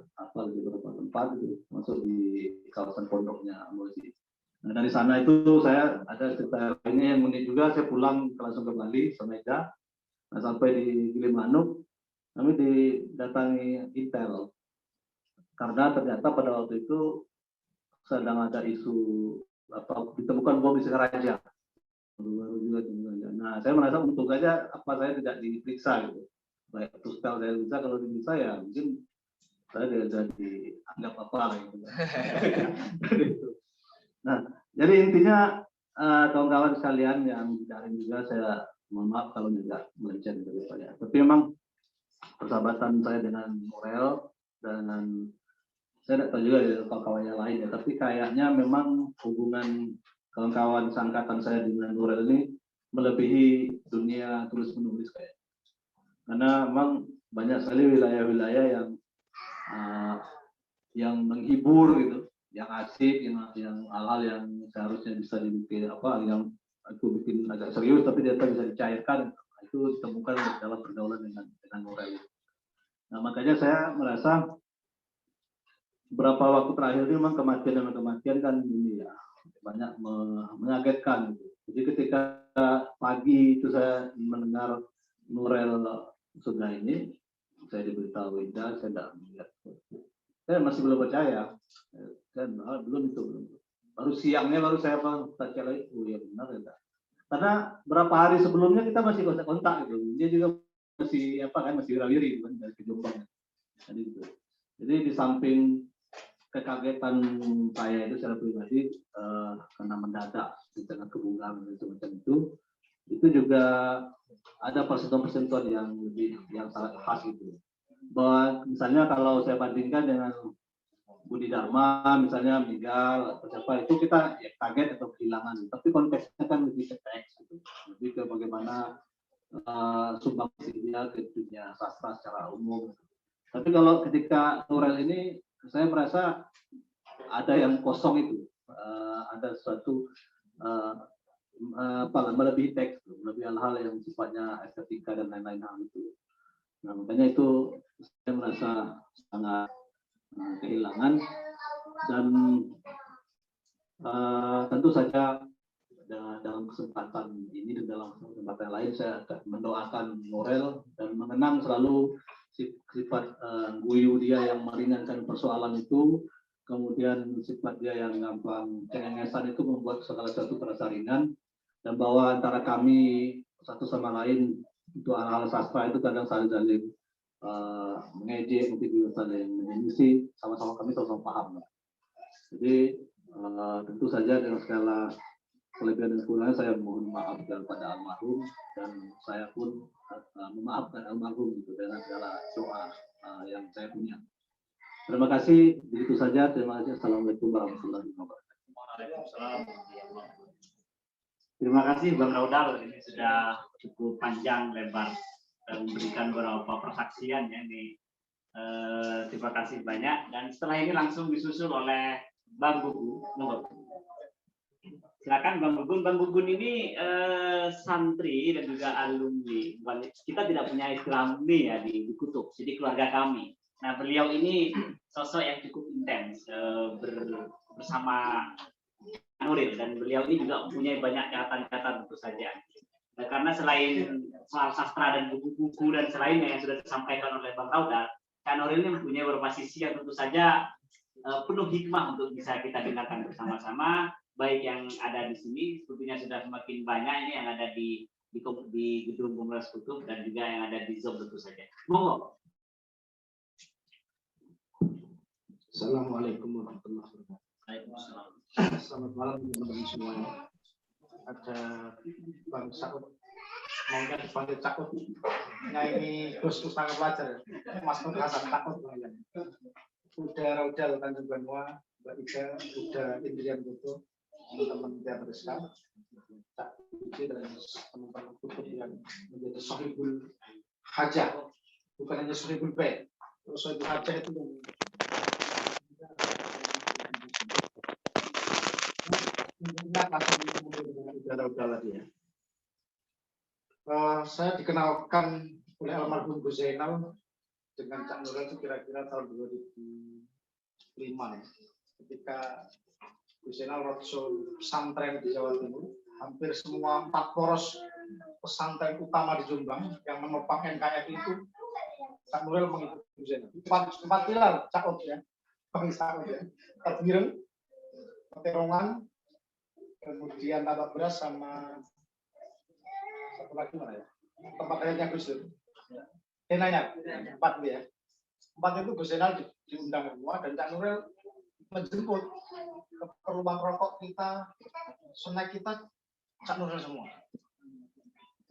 tempat itu masuk di kawasan pondoknya Ambrosi. Nah dari sana itu saya ada cerita ini yang unik juga. Saya pulang langsung ke Bali sama Eda. Nah sampai di Gilimanuk kami didatangi Intel karena ternyata pada waktu itu sedang ada isu ditemukan bom di Singaraja. Baru juga. Nah saya merasa untung saja saya tidak diperiksa gitu. Baik terus kalau saya bisa, kalau diperiksa ya mungkin saya tidak dianggap gitu. Nah, jadi intinya kawan-kawan sekalian yang daring juga saya mohon maaf kalau tidak melenceng dari saya. Tapi memang persahabatan saya dengan Nurel dan saya tidak tahu juga dari kawan-kawan yang lain ya. Tapi kayaknya memang hubungan kawan-kawan seangkatan saya dengan Nurel ini melebihi dunia tulis menulis kayak. Karena memang banyak sekali wilayah-wilayah yang menghibur gitu, yang asik, yang hal-hal yang seharusnya bisa dibikin yang aku bikin agak serius tapi ternyata bisa dicairkan, itu ditemukan dalam pergaulan dengan Nurel. Nah makanya saya merasa beberapa waktu terakhir ini memang kematian kan ini ya banyak mengagetkan gitu. Jadi ketika pagi itu saya mendengar Nurel sudah ini, saya diberitahu Ida, saya tidak melihat. Saya masih belum percaya. Dan belum. Baru siangnya baru saya baca lagi, oh ya benar ya. Karena berapa hari sebelumnya kita masih kontak gitu. Dia juga masih masih wirawiri kan dari Jombang. Jadi di samping kekagetan saya itu secara pribadi karena mendadak di tengah kebugaran dan semacam itu juga ada persentuhan-persentuhan yang sangat khas itu. Bahwa misalnya kalau saya bandingkan dengan Budi Dharma, misalnya Miguel atau siapa itu kita ya kaget atau kehilangan, tapi konteksnya kan lebih ke teks, gitu. Lebih ke bagaimana sumbangsi dia ke dunia sastra secara umum. Tapi kalau ketika Nurel ini, saya merasa ada yang kosong itu, ada suatu melebihi teks, melebihi hal-hal yang sifatnya estetika dan lain-lain hal itu. Nah makanya itu saya merasa sangat kehilangan dan tentu saja dalam kesempatan ini dan dalam kesempatan lain saya akan mendoakan Nurel dan mengenang selalu sifat guyu dia yang meringankan persoalan itu, kemudian sifat dia yang gampang cengengesan itu membuat segala sesuatu terasa ringan, dan bahwa antara kami satu sama lain untuk hal-hal sastra itu kadang saling mengejek, mungkin juga saling menyengisi, sama-sama kami sama-sama paham. Jadi tentu saja dengan segala kelebihan dan kekurangan saya mohon maaf kepada almarhum, dan saya pun memaafkan almarhum gitu dengan segala doa yang saya punya. Terima kasih, begitu saja. Terima kasih. Assalamualaikum warahmatullahi wabarakatuh. Terima kasih Bang Raudal, ini sudah cukup panjang lebar dan memberikan beberapa persaksian ya ini. Terima kasih banyak, dan setelah ini langsung disusul oleh Bang Gugun. Silakan Bang Gugun. Bang Gugun ini santri dan juga alumni. Kita tidak punya istilah alumni ya di Kutub, jadi keluarga kami. Nah, beliau ini sosok yang cukup intens bersama Nuril, dan beliau ini juga mempunyai banyak catatan-catatan tentu saja. Nah, karena selain soal sastra dan buku-buku dan selainnya yang sudah disampaikan oleh Bang Raudal, Kak Nuril ini mempunyai beberapa sisi yang tentu saja penuh hikmah untuk bisa kita dengarkan bersama-sama, baik yang ada di sini, tentunya sudah semakin banyak ini yang ada di gedung Kongres Kutub dan juga yang ada di Zoom tentu saja. Monggo. Assalamualaikum warahmatullahi wabarakatuh. Waalaikumsalam. Selamat malam teman-teman semuanya. Ada Bang Saud, maunya dipanggil Cakut. Nah ini Gus Pustaka Pelajar, Mas Nur Hasan Cakut. Udah Raudal Tanjung Banua, Mbak Ida, udah Indrian Butuh, teman-teman teater Eskam, Cak Uci dan teman-teman Kutub yang menjadi sohibul hajah, bukan hanya sohibul bait. Sohibul hajah itu saya dikenalkan oleh almarhum Gus Zainal dengan Cak Nuril itu kira-kira tahun 2005 ya. Ketika Gus Zainal roadshow pesantren di Jawa Timur, hampir semua 4 poros pesantren utama di Jombang yang menopang NKRI itu Cak Nuril mengikuti Gus Zainal. 4 pilar Cakut ya, Bang Saud ya, Terbiren, Peterongan, kemudian Tabak Beras sama satu lagi mana ya? Tempat kayaknya Gus Dur. Nanya 4 ya. 4 itu Gus Zainal diundang semua dan Cak Nuril menjemput keperluan rokok kita, snack kita Cak Nuril semua.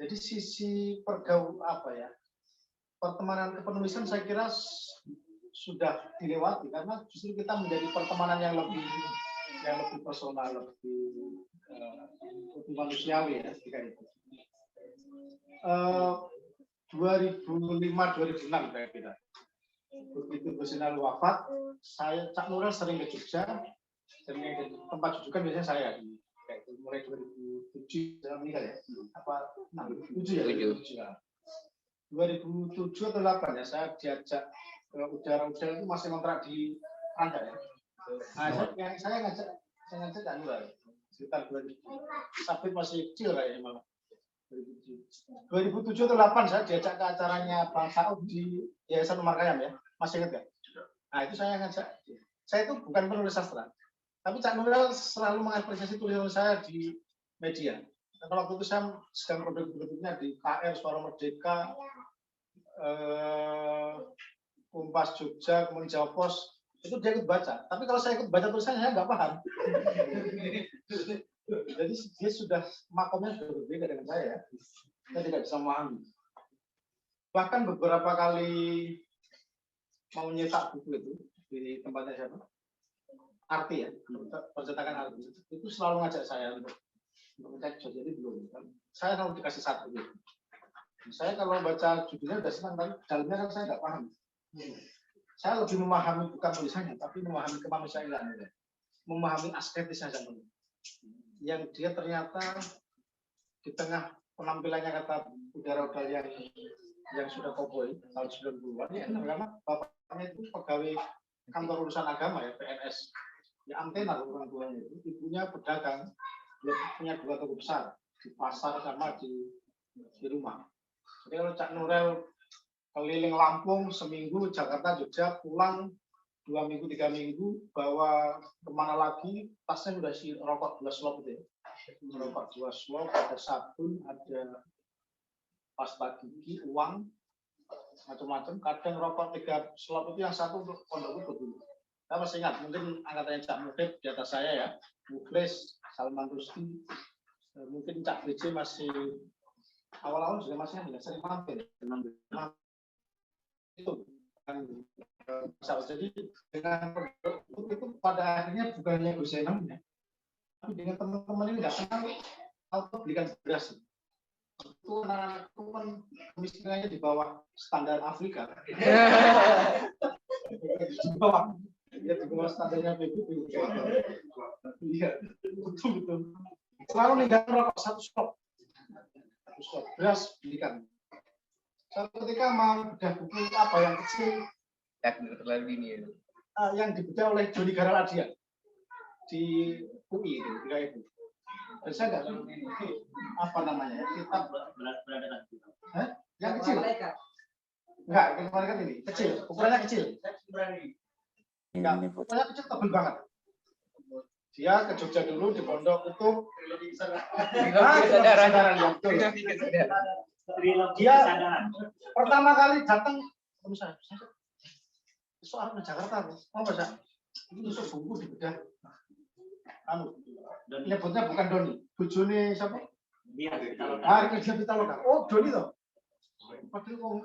Jadi sisi pertemanan kepenulisan saya kira sudah dilewati karena justru kita menjadi pertemanan yang lebih personal, lebih manusiawi ya ketika itu. 2005-2006 kira-kira. Begitu Gus Zainal wafat, Cak Nuril sering ke Jogja, dan yang tempat rujukan biasanya saya kayak itu mulai 2007 saya meninggal ya. Apa 2007 ya? 2007 atau 2008 ya saya diajak ke Udara itu masih kontrak di Anda ya. Nah, saya ngajak Cak Nuril sekitar 2000. Sabit masih kecil kayaknya malah. 2007 atau 2008 saya diajak ke acaranya Bang Saud di Yayasan Umar Khayyam ya. Masih ingat ya? Nah, itu saya ngajak. Saya itu bukan penulis sastra. Tapi Cak Nuril selalu mengapresiasi tulisan saya di media. Karena waktu itu saya sedang produk-produknya di KR, Suara Merdeka, Kompas Jogja, kemudian Jawa Pos. Itu dia ikut baca. Tapi kalau saya ikut baca tulisannya, saya nggak paham. Jadi dia sudah makomnya sudah berbeda dengan saya. Saya tidak bisa memahami. Bahkan beberapa kali mau nyetak buku itu di tempatnya siapa? Arti ya, percetakan Arti. Itu selalu ngajak saya untuk ngecek, jadi belum. Saya selalu dikasih satu gitu. Saya kalau baca judulnya udah senang, tapi dalamnya kan saya nggak paham. Saya lebih memahami bukan tulisannya, tapi memahami kemanusiaan, memahami asketisnya zaman ini. Yang dia ternyata di tengah penampilannya kata Udara yang sudah koboi tahun 90-an ya, karena bapaknya itu pegawai kantor urusan agama ya, PNS. Ya antena orang tuanya itu, ibunya pedagang, dia punya 2 toko besar di pasar sama di rumah. Jadi kalau Cak Nuril keliling Lampung seminggu, Jakarta, Jogja, pulang 2 minggu, 3 minggu, bawa kemana lagi, tasnya udah si rokok 2 slop itu ya. Rokok 2 slop, ada sabun, ada pasta gigi, uang, macam-macam. Kadang rokok 3 slop itu yang satu untuk pondok dulu. Saya masih ingat, mungkin angkatannya Cak Muhib di atas saya ya, Muflis, Salman Rusdi, mungkin Cak BC masih awal-awal juga masih ada, sering mampir. Itu kan jadi dengan itu pada akhirnya bukannya Gus Zainal ya, tapi dengan teman-teman ini nggak kenal auto belikan beras. Itu anak-anak itu kan kemiskinannya di bawah standar Afrika. Di bawah, ya di bawah standarnya PBB. Iya, betul. Selalu ninggalin rokok satu stok beras belikan. Suatu ketika mau bedah buku apa yang kecil, yang dibedah oleh Joni Garaladia di UI itu. Dan saya nggak tahu ini apa namanya kitab yang kecil. Enggak, malaikat ini kecil, ukurannya kecil. Enggak, ukurannya kecil tebal banget. Dia ke Jogja dulu di Pondok Kutub. Kesadaran yang betul. Dia pertama kali datang, soal ke Jakarta, mau baca ini tusuk buku di bedah. Nyebutnya bukan Doni, bojone siapa? Dia Pitaloka. Oh, Doni toh. Padahal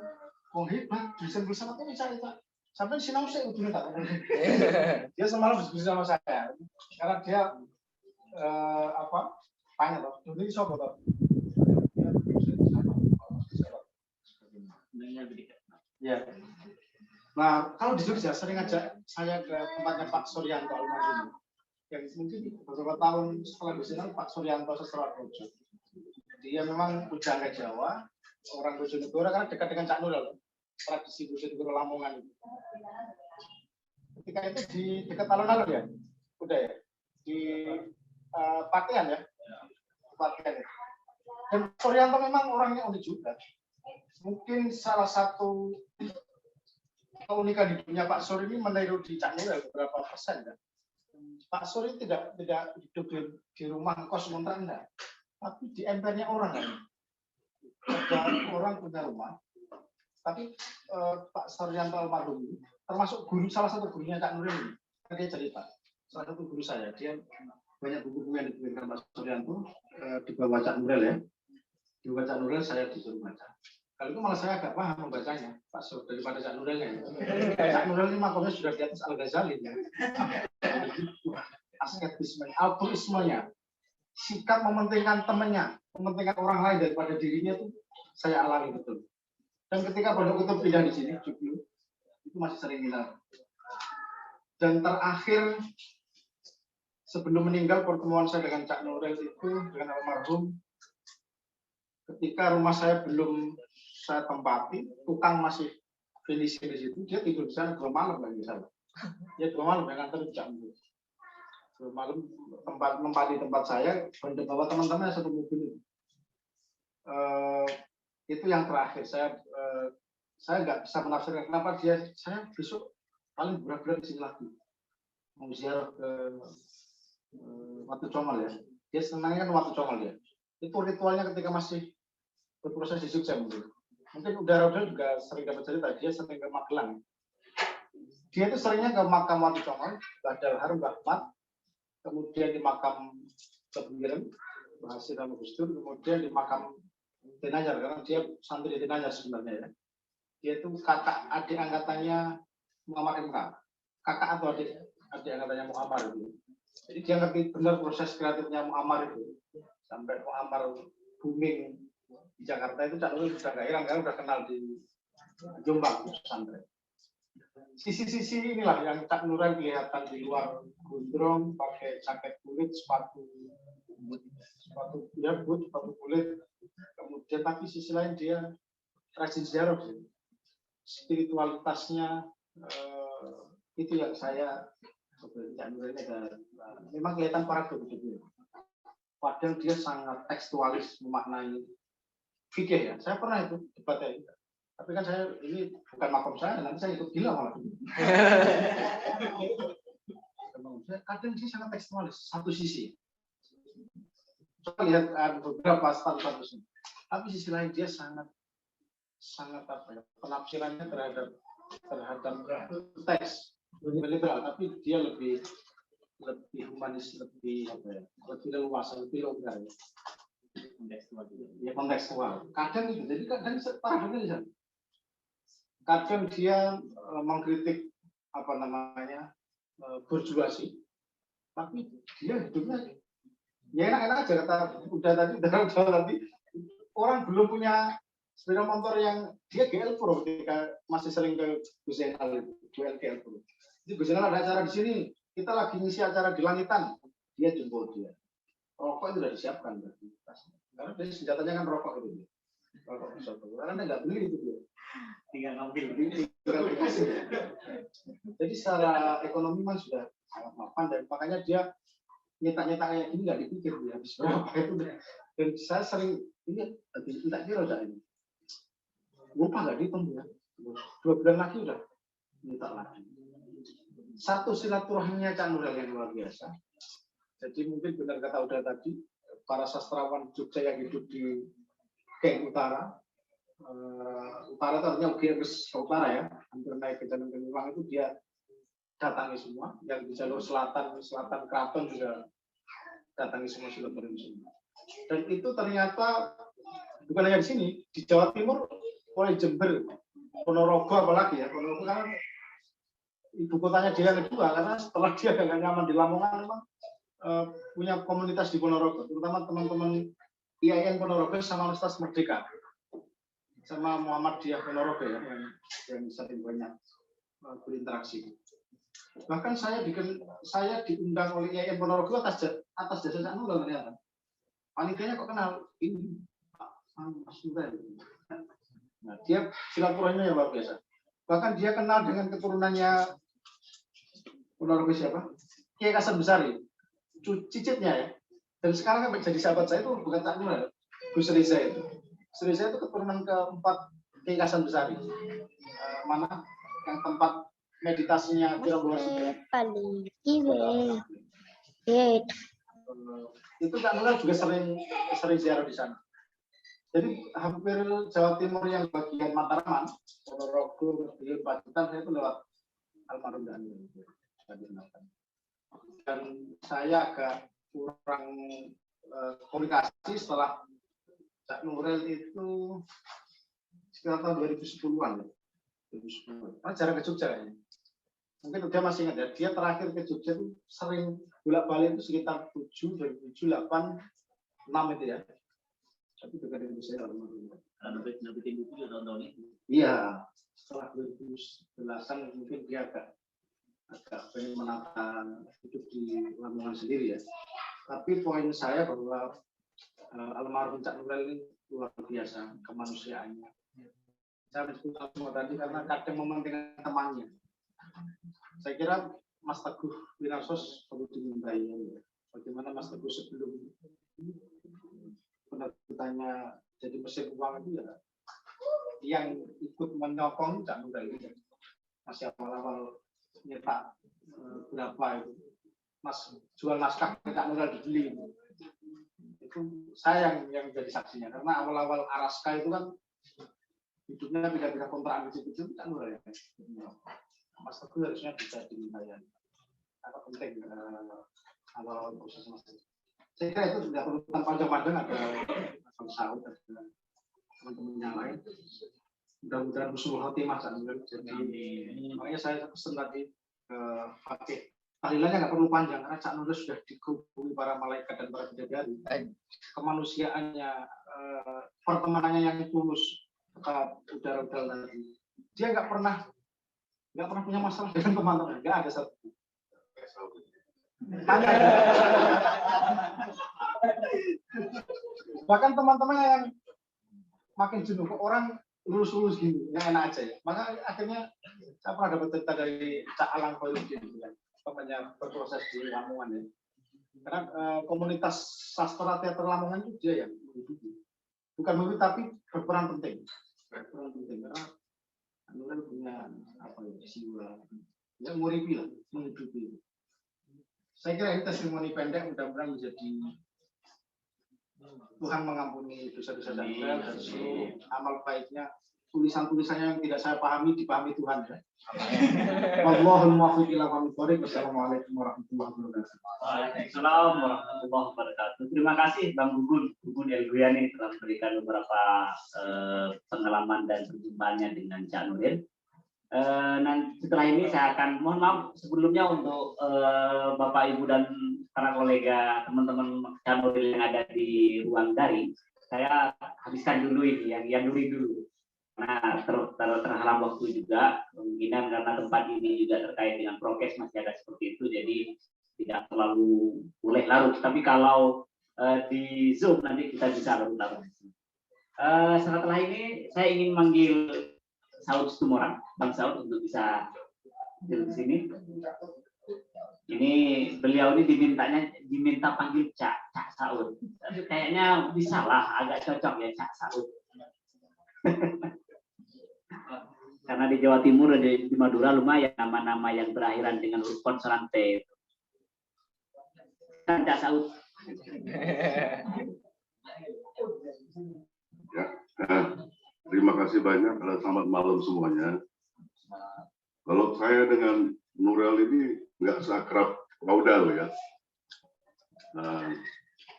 kok hebat, bisa bersama tuh bisa. Sampai sinau saya udah tak. Dia semalam diskusi sama saya. Karena dia tanya toh, Doni siapa toh? Ya. Nah, kalau di Jogja sering ngajak saya ke tempatnya Pak Suryanto almarhum. Yang mungkin beberapa tahun setelah bersinar Pak Suryanto Sastroarjo. Dia memang pujangga Jawa, orang Bojonegoro karena dekat dengan Cak Nurul, tradisi Bojonegoro Lamongan itu. Ketika itu di dekat alun-alun ya, udah ya, di Pakaian ya, Pakaian. Dan Suryanto memang orangnya unik juga. Mungkin salah satu keunikan hidupnya Pak Sur ini meniru di Cak Nurul beberapa persen kan. Pak Sur tidak hidup di rumah kos kontrak enggak, tapi di empernya orang kan. Ada orang punya rumah, tapi Pak Suryanto almarhum termasuk guru salah satu gurunya Cak Nurul ini. Dia cerita, salah satu guru saya, dia banyak buku-buku yang diberikan Pak Suryanto di bawah Cak Nurul ya. Di bawah Cak Nurul saya disuruh baca. Kalau itu malah saya agak paham membacanya, Pak Sur, daripada Cak Nurulnya. Cak Nurul ini makomnya sudah di atas Al-Ghazali ya. Asketisme, altruismenya, sikap mementingkan temannya, mementingkan orang lain daripada dirinya itu saya alami betul. Dan ketika Pondok Kutub pindah di sini, Joglo, itu masih sering hilang. Dan terakhir, sebelum meninggal pertemuan saya dengan Cak Nurul itu dengan almarhum, ketika rumah saya belum saya tempati, tukang masih finishing di situ, dia tidur di sana 2 malam lagi saya. Ya 2 malam yang nganter Cak Nurul. 2 malam menempati tempat saya, dan bawa teman-teman satu mobil itu. Itu yang terakhir. Saya nggak bisa menafsirkan kenapa saya besok paling berat-berat di sini lagi. Mau ziarah ke Watu Comal ya. Dia senangnya kan Watu Comal ya. Itu ritualnya ketika masih berproses di Jogja mungkin. Mungkin udara-udara juga sering dapat cerita. Dia sering ke Magelang. Dia itu seringnya ke makam Watu Comal, Badal Harum Rahmat, kemudian di makam Kebumiran, Bahasir dan Gustur, kemudian di makam Tinanyar, karena dia santri di Tinanyar sebenarnya ya. Dia itu kakak adik angkatannya Muhammad MK. Kakak atau adik angkatannya Muhammad itu. Jadi dia ngerti benar proses kreatifnya Muhammad itu. Sampai Muhammad booming di Jakarta itu Cak Nurul sudah nggak heran, udah kenal di Jombang pesantren. Sisi-sisi inilah yang Cak Nurul kelihatan di luar gondrong, pakai jaket kulit, sepatu ya boot, sepatu kulit. Kemudian tapi sisi lain dia rajin ziarah. Spiritualitasnya itu yang saya Cak Nurul ini ada memang kelihatan paradok gitu. Padahal dia sangat tekstualis memaknai fikih ya. Saya pernah itu debatnya. Tapi kan saya ini bukan makom saya, nanti saya ikut gila malah. Kadang dia sangat tekstualis satu sisi. Coba lihat beberapa status-statusnya. Tapi sisi lain dia sangat apa ya, penafsirannya terhadap teks lebih liberal, tapi dia lebih humanis, lebih apa ya, lebih leluasa, lebih longgar ya. Kontekstual. Kadang itu, jadi kadang paradoknya di sana. Kadang dia mengkritik apa namanya burjuasi, tapi dia hidupnya Ya enak-enak aja kata udah tadi orang belum punya sepeda motor yang dia GL Pro ketika masih sering ke Gus Zainal itu duel GL Pro. Jadi Gus Zainal ada acara di sini, kita lagi ngisi acara di Langitan, dia jemput dia. Rokok itu sudah disiapkan berarti. Karena dia senjatanya kan rokok itu. Rokok bisa karena nggak beli itu dia. Tinggal ngambil. Jadi secara ekonomi man sudah sangat mapan dan makanya dia nyetak-nyetak kayak gini nggak dipikir dia habis berapa itu. Dan saya sering ini tidak kira udah ini. Lupa nggak dihitung ya. 2 bulan lagi udah nyetak lagi. Satu silaturahminya Cak Nuril yang luar biasa. Jadi mungkin benar kata udah tadi, para sastrawan Jogja yang hidup di Geng Utara, Utara itu artinya UGM ke utara ya, hampir naik ke Jalan Kemiwang itu dia datangi semua, yang di jalur selatan Keraton juga datangi semua silaturahmi semua. Dan itu ternyata bukan hanya di sini, di Jawa Timur, mulai Jember, Ponorogo apalagi ya, Ponorogo kan ibu kotanya dia yang kedua, karena setelah dia agak nyaman di Lamongan memang punya komunitas di Ponorogo, terutama teman-teman IAIN Ponorogo sama Universitas Merdeka, sama Muhammadiyah Ponorogo ya, yang sering banyak berinteraksi. Bahkan saya diundang oleh IAIN Ponorogo atas jasa Cak Nuril ternyata. Panitianya kok kenal ini Pak Mas Nuril. Nah, dia silaturahminya yang luar biasa. Bahkan dia kenal dengan keturunannya Ponorogo siapa? Kiai Hasan Besari. Cicitnya ya, dan sekarang kan jadi sahabat saya itu bukan Cak Nuril, Gus Reza itu. Gus Reza itu keturunan keempat Kiai Hasan Besari. Mana yang tempat meditasinya Kira Bulan itu Cak Nuril juga sering ziarah di sana. Jadi hampir Jawa Timur yang bagian Mataraman, Ponorogo, Pacitan saya itu lewat almarhum Cak Nuril. Dan saya agak kurang komunikasi setelah Cak Nuril itu sekitar tahun 2010-an ya. 2010. Karena jarang ke Jogja ya. Mungkin dia masih ingat ya, dia terakhir ke Jogja itu sering bolak-balik itu sekitar 2007, 8, 6 itu ya. Tapi juga dari saya almarhum. Nabi Timur itu tahun-tahun itu. Iya, setelah 2011-an mungkin dia agak pengen menata hidup di Lamongan sendiri ya. Tapi poin saya bahwa almarhum Cak Nuril ini luar biasa kemanusiaannya. Saya menyebut semua tadi karena kadang mementingkan temannya. Saya kira Mas Teguh Winarsos perlu dimintai ya. Bagaimana Mas Teguh sebelum penerbitannya jadi mesin uang itu ya yang ikut menyokong Cak Nuril ini masih awal-awal nyetak berapa itu Mas jual naskah Cak Nuril dibeli itu saya yang jadi saksinya karena awal-awal Araska itu kan hidupnya tidak kontrakan kecil-kecil Cak Nuril ya. Mas Teguh harusnya bisa dimintai apa penting awal-awal proses Mas Teguh. Saya kira itu tidak perlu panjang-panjang ada Bang Saud ada teman-teman yang lain. Mudah-mudahan husnul khotimah Cak Nuril. Jadi makanya saya pesan tadi pakai tahlilannya nggak perlu panjang karena Cak Nuril sudah dikerubungi para malaikat dan para bidadari. Kemanusiaannya, pertemanannya yang tulus, udara-udara tadi. Dia nggak pernah punya masalah dengan teman-teman, nggak ada satu. Bahkan teman-teman yang makin jenuh kok orang lulus-lulus gini, yang enak aja ya. Maka akhirnya saya pernah dapat cerita dari Cak Alang Khairuddin gitu kan, temannya berproses di Lamongan ya. Karena komunitas sastra teater Lamongan itu dia yang menghidupi. Bukan menghidupi tapi berperan penting. Berperan penting karena Nuril punya apa ya, jiwa yang menguripi lah, menghidupi. Saya kira ini testimoni pendek mudah-mudahan menjadi Tuhan mengampuni dosa-dosa Cak Nuril dan seluruh amal baiknya. Tulisan-tulisannya yang tidak saya pahami dipahami Tuhan. Wallahul muwaffiq ila aqwamit thoriq. Wassalamualaikum warahmatullahi wabarakatuh. Waalaikumsalam warahmatullahi wabarakatuh. Terima kasih Bang Gugun Elguyani telah memberikan beberapa pengalaman dan perjumpaannya dengan Cak Nuril. Nanti setelah ini saya akan mohon maaf sebelumnya untuk Bapak Ibu dan para kolega teman-teman Cak Nuril yang ada di ruang daring, saya habiskan dulu ini yang dulu. Nah, terhalang waktu juga, kemungkinan karena tempat ini juga terkait dengan prokes masih ada seperti itu, jadi tidak terlalu boleh larut. Tapi kalau di Zoom nanti kita bisa larut-larut. Setelah ini saya ingin manggil Saud Situmorang, Bang Saud untuk bisa di sini. Ini beliau ini diminta panggil Cak Saud. Tapi kayaknya bisa lah, agak cocok ya Cak Saud. Karena di Jawa Timur, di Madura lumayan nama-nama yang berakhiran dengan huruf konsonan T. Kan Cak Saud. Ya, terima kasih banyak. Selamat malam semuanya. Kalau saya dengan Nuril ini nggak seakrab Raudal ya,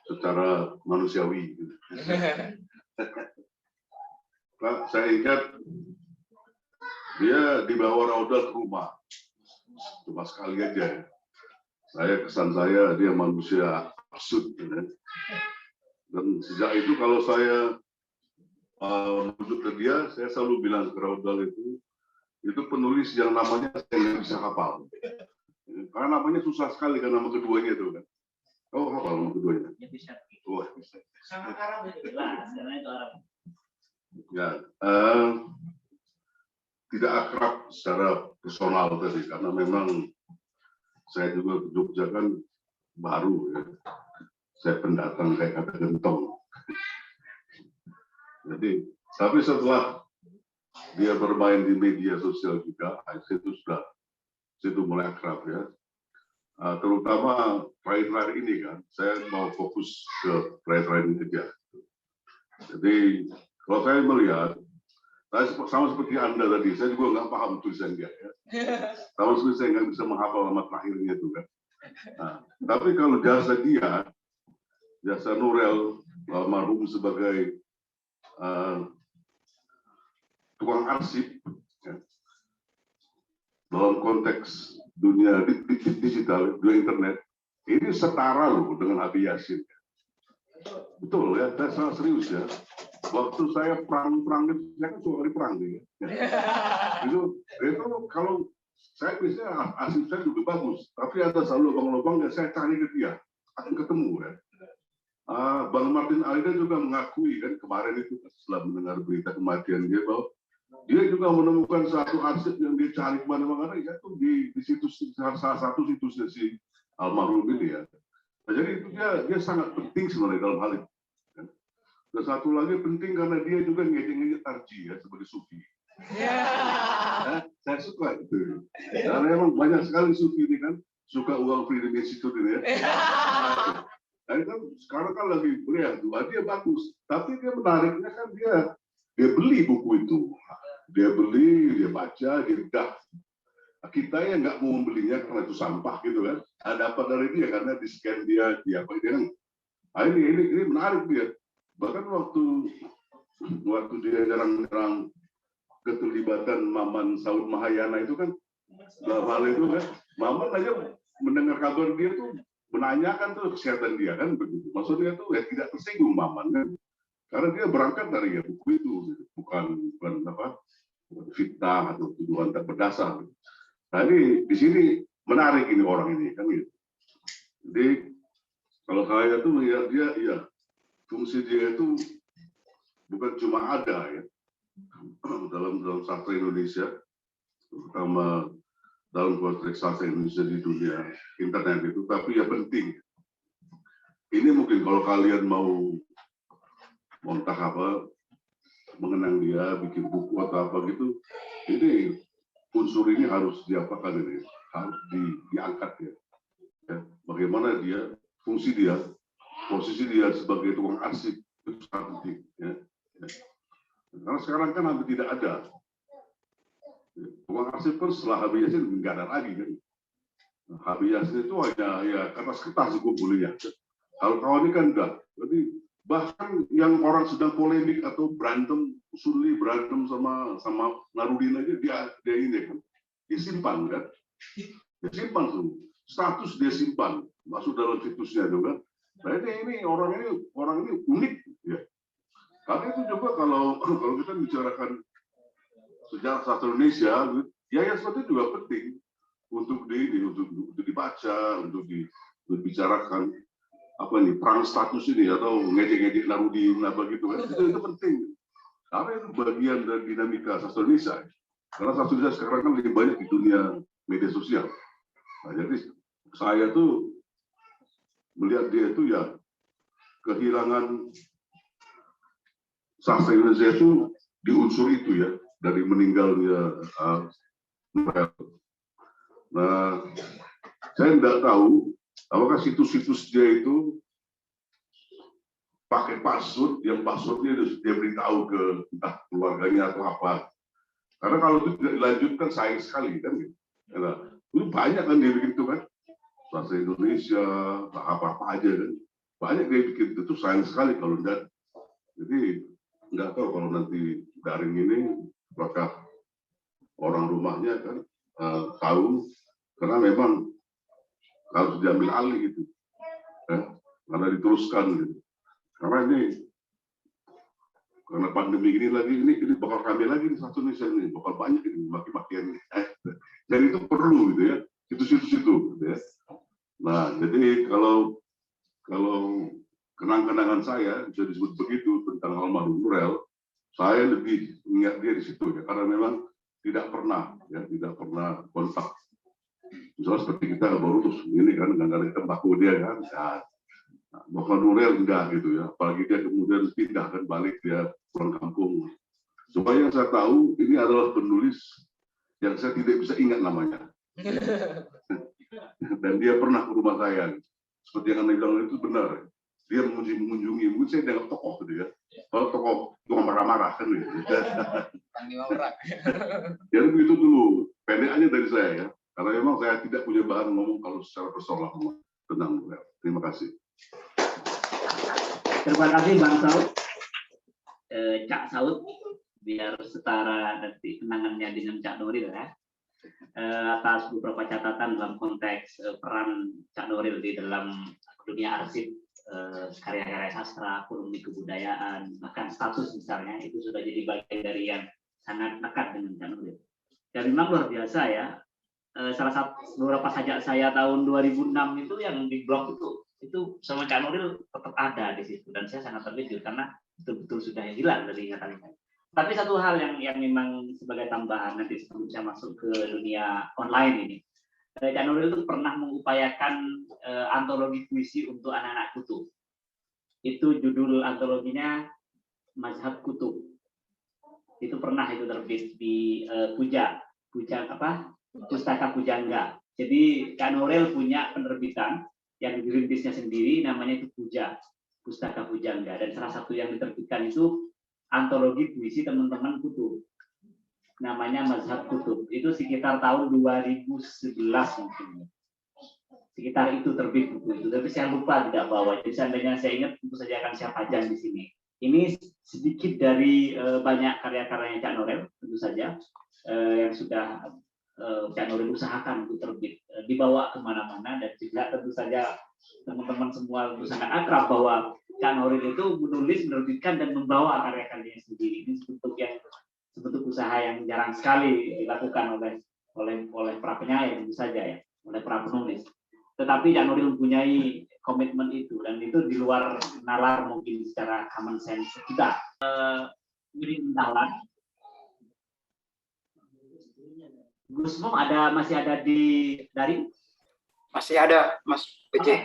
secara manusiawi. Pak, saya ingat dia dibawa Raudal ke rumah, cuma sekali aja. Kesan saya dia manusia absurd, ya. Dan sejak itu kalau saya menuju ke dia, saya selalu bilang ke Raudal itu penulis yang namanya saya nggak bisa hafal. Karena namanya susah sekali kan nama keduanya itu kan. Oh, hafal nama keduanya. Ya bisa. Oh, bisa. Sama Arab itu jelas, karena itu Arab. Ya, tidak akrab secara personal tadi karena memang saya juga ke Jogja kan baru ya. Saya pendatang kayak kata gentong. Jadi, tapi setelah dia bermain di media sosial juga, situ mulai akrab ya. Terutama terakhir-terakhir ini kan, saya mau fokus ke terakhir-terakhir ini aja. Jadi, kalau saya melihat, saya sama seperti Anda tadi, saya juga nggak paham tulisan dia. Ya. Sama seperti saya nggak bisa menghafal nama terakhirnya itu kan. Nah, tapi kalau jasa Nuril almarhum sebagai tukang arsip ya, dalam konteks dunia digital, dunia internet, ini setara loh dengan Abi Yasin. Betul ya, saya sangat serius ya. Waktu saya perang itu, saya kan suka di perang ya. Itu kalau saya biasanya arsip saya juga bagus, tapi ada selalu lubang-lubang yang saya cari ke dia, akan ketemu ya. Bang Martin Alida juga mengakui kan kemarin itu setelah mendengar berita kematian dia bahwa dia juga menemukan satu arsip yang dia cari kemana-mana yaitu di situs salah satu situsnya si almarhum ini ya. Nah, jadi itu dia sangat penting sebenarnya dalam hal itu. Kan? Dan satu lagi penting karena dia juga ngejek-ngejek Tarji ya sebagai sufi. Saya suka itu. Karena memang banyak sekali sufi ini kan suka uang Freedom Institute ini ya. Nah, kan sekarang kan lagi beliau dia bagus, tapi dia menariknya kan dia beli buku itu, dia beli, dia baca, dia dah. Nah, kita yang nggak mau membelinya karena itu sampah gitu kan, ada apa dari dia karena di scan dia apa dia kan. Nah, ini menarik dia. Bahkan waktu dia nyerang keterlibatan Maman Saud Mahayana itu kan, dalam hal itu kan, Maman aja mendengar kabar dia tuh menanyakan tuh kesehatan dia kan begitu. Maksudnya tuh ya tidak tersinggung Maman kan. Karena dia berangkat dari ya buku itu bukan apa fitnah atau tuduhan tak berdasar. Nah ini di sini menarik ini orang ini kan gitu. Jadi kalau saya tuh melihat dia ya fungsi dia itu bukan cuma ada ya dalam sastra Indonesia terutama dalam konteks sastra Indonesia di dunia internet itu, tapi ya penting. Ini mungkin kalau kalian mau entah apa, mengenang dia, bikin buku atau apa gitu, ini unsur ini harus diapakan ini, harus diangkat ya. Bagaimana dia, fungsi dia, posisi dia sebagai tukang arsip itu sangat penting. Ya. Karena sekarang kan hampir tidak ada. Tukang arsip kan setelah Habib Yasin nggak ada lagi kan. Habib Yasin itu hanya ya kertas-kertas dikumpulnya. Kalau kawan ini kan enggak. Jadi bahkan yang orang sedang polemik atau berantem, Suli berantem sama Narudin aja dia ini kan, disimpan kan, dia simpan semua, status dia simpan, masuk dalam situsnya juga. Nah ini orang ini unik ya. Karena itu juga kalau kita bicarakan sejarah sastra Indonesia, ya seperti itu juga penting untuk dibaca, untuk dibicarakan. Apa nih perang status ini atau ngejek-ngejek Narudin apa gitu kan, itu penting karena itu bagian dari dinamika sastra Indonesia, karena sastra Indonesia sekarang kan lebih banyak di dunia media sosial. Nah, jadi saya tuh melihat dia itu ya kehilangan sastra Indonesia itu di unsur itu ya, dari meninggalnya Novel. Nah saya tidak tahu apakah situs-situs dia itu pakai password, yang passwordnya dia beritahu ke entah keluarganya atau apa. Karena kalau itu tidak dilanjutkan sayang sekali kan. Nah, itu banyak kan dia bikin itu kan. Bahasa Indonesia, apa-apa aja kan. Banyak dia bikin itu sayang sekali kalau tidak. Jadi nggak tahu kalau nanti daring ini apakah orang rumahnya kan tahu, karena memang harus diambil alih gitu, ya, karena diteruskan gitu. Karena ini karena pandemi ini lagi, ini bakal rame lagi di satu Indonesia ini, bakal banyak ini maki-makian ini. Dan itu perlu gitu ya, situs-situs itu, gitu ya. Nah, jadi kalau kenang-kenangan saya bisa disebut begitu tentang almarhum Nurel, saya lebih ingat dia di situ ya, karena memang tidak pernah kontak. Misalnya seperti kita baru terus ini kan nggak ada tembakau dia kan, nah, bahkan Nurel enggak gitu ya, apalagi dia kemudian pindah kan balik dia pulang kampung. Supaya yang saya tahu ini adalah penulis yang saya tidak bisa ingat namanya, dan dia pernah ke rumah saya, seperti yang Anda bilang itu benar. Dia mengunjungi, mungkin saya dianggap tokoh gitu ya, kalau tokoh tukang marah-marah kan gitu. Jadi begitu dulu, pendek aja dari saya ya. Karena memang saya tidak punya bahan ngomong kalau secara personal tentang Nurel. Terima kasih. Terima kasih Bang Saud, Cak Saud, biar setara nanti kenangannya dengan Cak Nuril ya, atas beberapa catatan dalam konteks peran Cak Nuril di dalam dunia arsip, karya-karya sastra, kolumni kebudayaan, bahkan status misalnya, itu sudah jadi bagian dari yang sangat dekat dengan Cak Nuril. Dan memang luar biasa ya. Salah satu beberapa sajak saya tahun 2006 itu yang di blog itu sama Cak Nuril tetap ada di situ, dan saya sangat terkejut karena betul-betul sudah hilang dari ingatan saya. Tapi satu hal yang memang sebagai tambahan nanti sebelum saya masuk ke dunia online ini, Cak Nuril itu pernah mengupayakan antologi puisi untuk anak-anak kutub. Itu judul antologinya Mazhab Kutub. Itu pernah itu terbit di Puja apa? Pustaka Pujangga. Jadi Cak Nuril punya penerbitan yang dirintisnya sendiri, namanya itu Pustaka Pujangga, dan salah satu yang diterbitkan itu antologi puisi teman-teman kutub, namanya Mazhab Kutub. Itu sekitar tahun 2011 mungkin, sekitar itu terbit buku itu, tapi saya lupa tidak bawa. Jadi seandainya saya ingat, tentu saja akan saya pajang di sini. Ini sedikit dari banyak karya-karyanya Cak Nuril, tentu saja yang sudah Cak Nuril usahakan untuk terbit, dibawa kemana-mana, dan juga tentu saja teman-teman semua sangat akrab bahwa Cak Nuril itu menulis, menerbitkan, dan membawa karya-karyanya sendiri. Ini sebentuk usaha yang jarang sekali dilakukan oleh para penyair tentu saja ya, oleh para penulis. Tetapi Cak Nuril mempunyai komitmen itu, dan itu di luar nalar mungkin secara common sense kita. Ini nalar. Gusmo masih ada di daring? Masih ada, Mas PJ.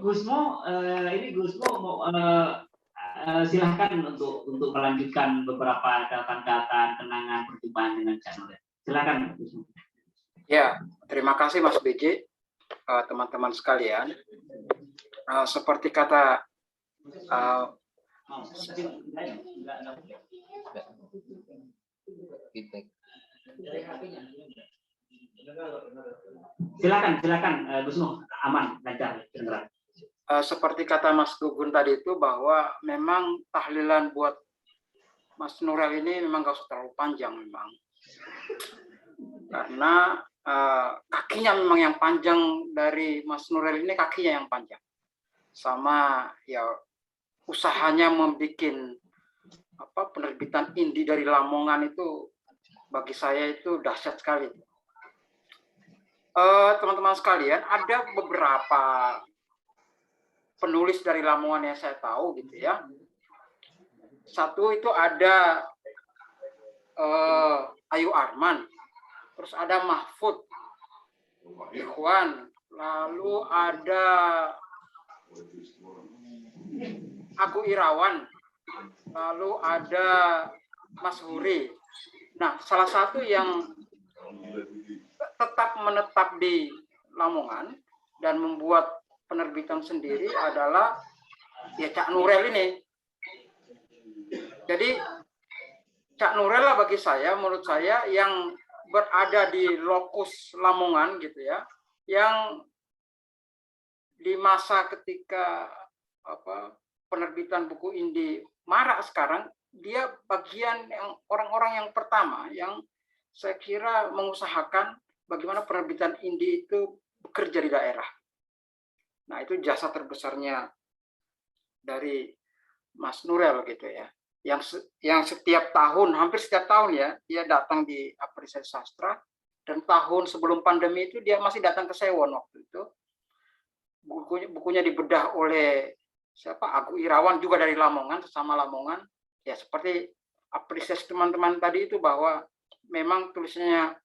Gusmo, ini Gusmo mau silahkan untuk melanjutkan beberapa catatan, kenangan perjumpaan dengan Cak Nuril. Silakan Gusmo. Ya, terima kasih Mas PJ, teman-teman sekalian. Seperti kata silakan Gusmo, aman, lancar, seperti kata Mas Gugun tadi itu bahwa memang tahlilan buat Mas Nurel ini memang gak usah terlalu panjang memang. Karena kakinya memang yang panjang dari Mas Nurel ini, kakinya yang panjang. Sama ya usahanya membuat penerbitan indie dari Lamongan itu bagi saya itu dahsyat sekali. Teman-teman sekalian, ada beberapa penulis dari Lamongan yang saya tahu gitu ya. Satu itu ada Ayu Arman, terus ada Mahfud Ikhwan, lalu ada Agu Irawan, lalu ada Mas Huri. Nah, salah satu yang tetap menetap di Lamongan dan membuat penerbitan sendiri adalah ya Cak Nurel ini. Jadi Cak Nurel lah bagi saya, menurut saya yang berada di lokus Lamongan gitu ya, yang di masa ketika penerbitan buku indie marak sekarang, dia bagian yang orang-orang yang pertama yang saya kira mengusahakan bagaimana penerbitan indie itu bekerja di daerah. Nah, itu jasa terbesarnya dari Mas Nurel gitu ya. Yang setiap tahun, hampir setiap tahun ya, dia datang di Apresiasi Sastra, dan tahun sebelum pandemi itu dia masih datang ke Sewon waktu itu. Bukunya dibedah oleh Agu Irawan juga dari Lamongan, sesama Lamongan. Ya seperti apresiasi teman-teman tadi itu bahwa memang tulisannya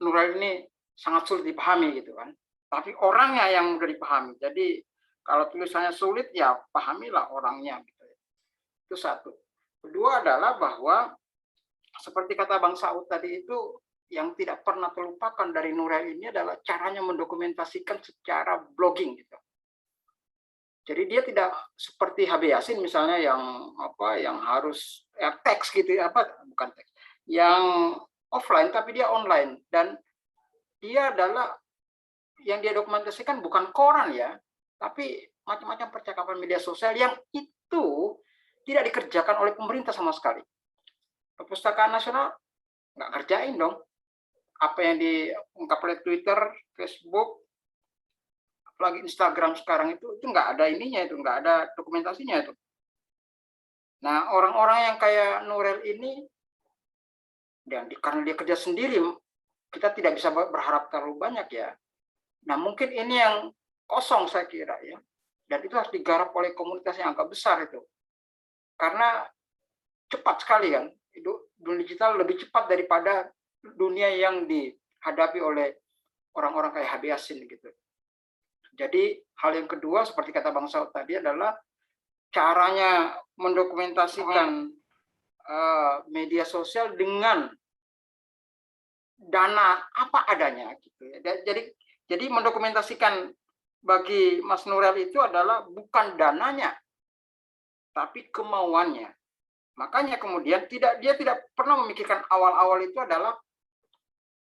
Nurel ini sangat sulit dipahami gitu kan. Tapi orangnya yang mudah dipahami. Jadi kalau tulisannya sulit ya pahamilah orangnya gitu. Itu satu. Kedua adalah bahwa seperti kata Bang Saud tadi itu, yang tidak pernah terlupakan dari Nurel ini adalah caranya mendokumentasikan secara blogging gitu. Jadi dia tidak seperti HB Yasin misalnya yang harus teks gitu bukan teks, yang offline tapi dia online, dan dia adalah yang dia dokumentasikan bukan koran ya, tapi macam-macam percakapan media sosial yang itu tidak dikerjakan oleh pemerintah sama sekali. Perpustakaan Nasional nggak kerjain dong. Apa yang diungkap oleh Twitter, Facebook, apalagi Instagram sekarang itu nggak ada ininya, itu nggak ada dokumentasinya itu. Nah, orang-orang yang kayak Nurel ini, dan karena dia kerja sendiri, kita tidak bisa berharap terlalu banyak ya. Nah, mungkin ini yang kosong saya kira ya. Dan itu harus digarap oleh komunitas yang agak besar itu. Karena cepat sekali kan, dunia digital lebih cepat daripada dunia yang dihadapi oleh orang-orang kayak HB Yasin gitu. Jadi hal yang kedua seperti kata Bang Saud tadi adalah caranya mendokumentasikan media sosial dengan dana apa adanya gitu ya. Jadi mendokumentasikan bagi Mas Nurel itu adalah bukan dananya, tapi kemauannya. Makanya kemudian dia tidak pernah memikirkan awal-awal itu adalah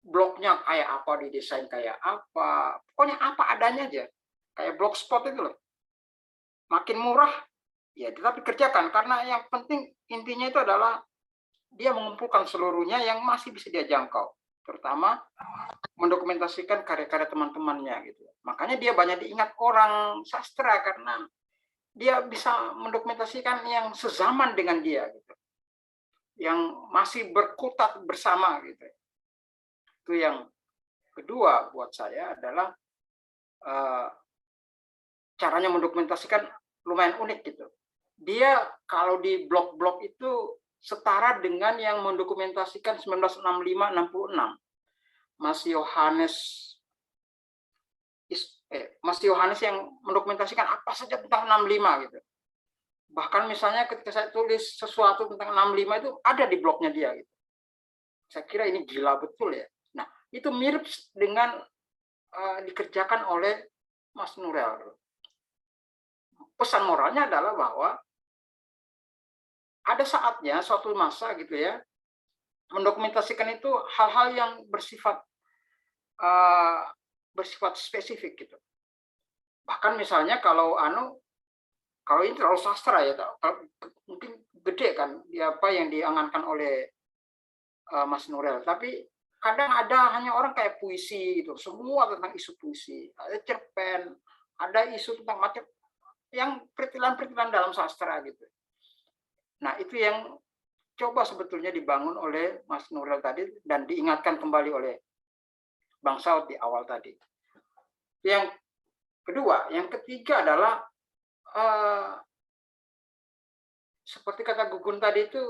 blognya kayak apa, didesain kayak apa, pokoknya apa adanya aja, kayak blogspot itu loh. Makin murah, ya tetapi kerjakan, karena yang penting intinya itu adalah dia mengumpulkan seluruhnya yang masih bisa dia jangkau, terutama mendokumentasikan karya-karya teman-temannya gitu. Makanya dia banyak diingat orang sastra karena dia bisa mendokumentasikan yang sezaman dengan dia gitu, yang masih berkutat bersama gitu. Itu yang kedua buat saya adalah caranya mendokumentasikan lumayan unik gitu. Dia kalau di blog-blog itu setara dengan yang mendokumentasikan 1965-66. Mas Yohanes yang mendokumentasikan apa saja tentang 65 gitu. Bahkan misalnya ketika saya tulis sesuatu tentang 65 itu ada di blognya dia gitu. Saya kira ini gila betul ya. Nah, itu mirip dengan dikerjakan oleh Mas Nurel. Pesan moralnya adalah bahwa ada saatnya suatu masa gitu ya, mendokumentasikan itu hal-hal yang bersifat spesifik gitu. Bahkan misalnya kalau ini terlalu sastra ya, mungkin gede kan apa yang diangankan oleh Mas Nurel. Tapi kadang ada hanya orang kayak puisi gitu, semua tentang isu puisi, ada cerpen, ada isu tentang macam yang peritilan-peritilan dalam sastra gitu. Nah itu yang coba sebetulnya dibangun oleh Mas Nurel tadi dan diingatkan kembali oleh Bang Saud di awal tadi. Yang kedua, yang ketiga adalah seperti kata Gugun tadi itu,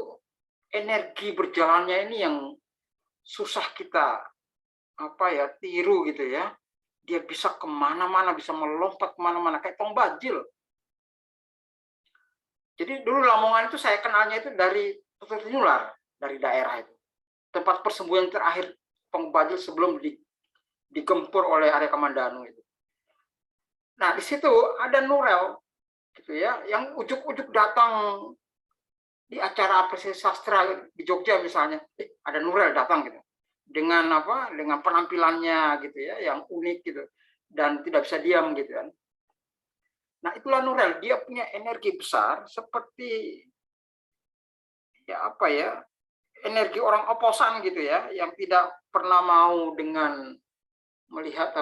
energi berjalannya ini yang susah kita tiru gitu ya. Dia bisa kemana-mana, bisa melompat kemana-mana kayak tong bajil. Jadi dulu Lamongan itu saya kenalnya itu dari Tutur Tinular, dari daerah itu. Tempat persembunyian terakhir tong bajil sebelum digempur oleh Arya Kamandanu itu. Nah di situ ada Nurel gitu ya, yang ujuk-ujuk datang di acara apresiasi sastra di Jogja misalnya, ada Nurel datang gitu dengan dengan penampilannya gitu ya yang unik gitu dan tidak bisa diam gitu kan. Nah itulah Nurel, dia punya energi besar seperti energi orang oposan gitu ya, yang tidak pernah mau dengan melihat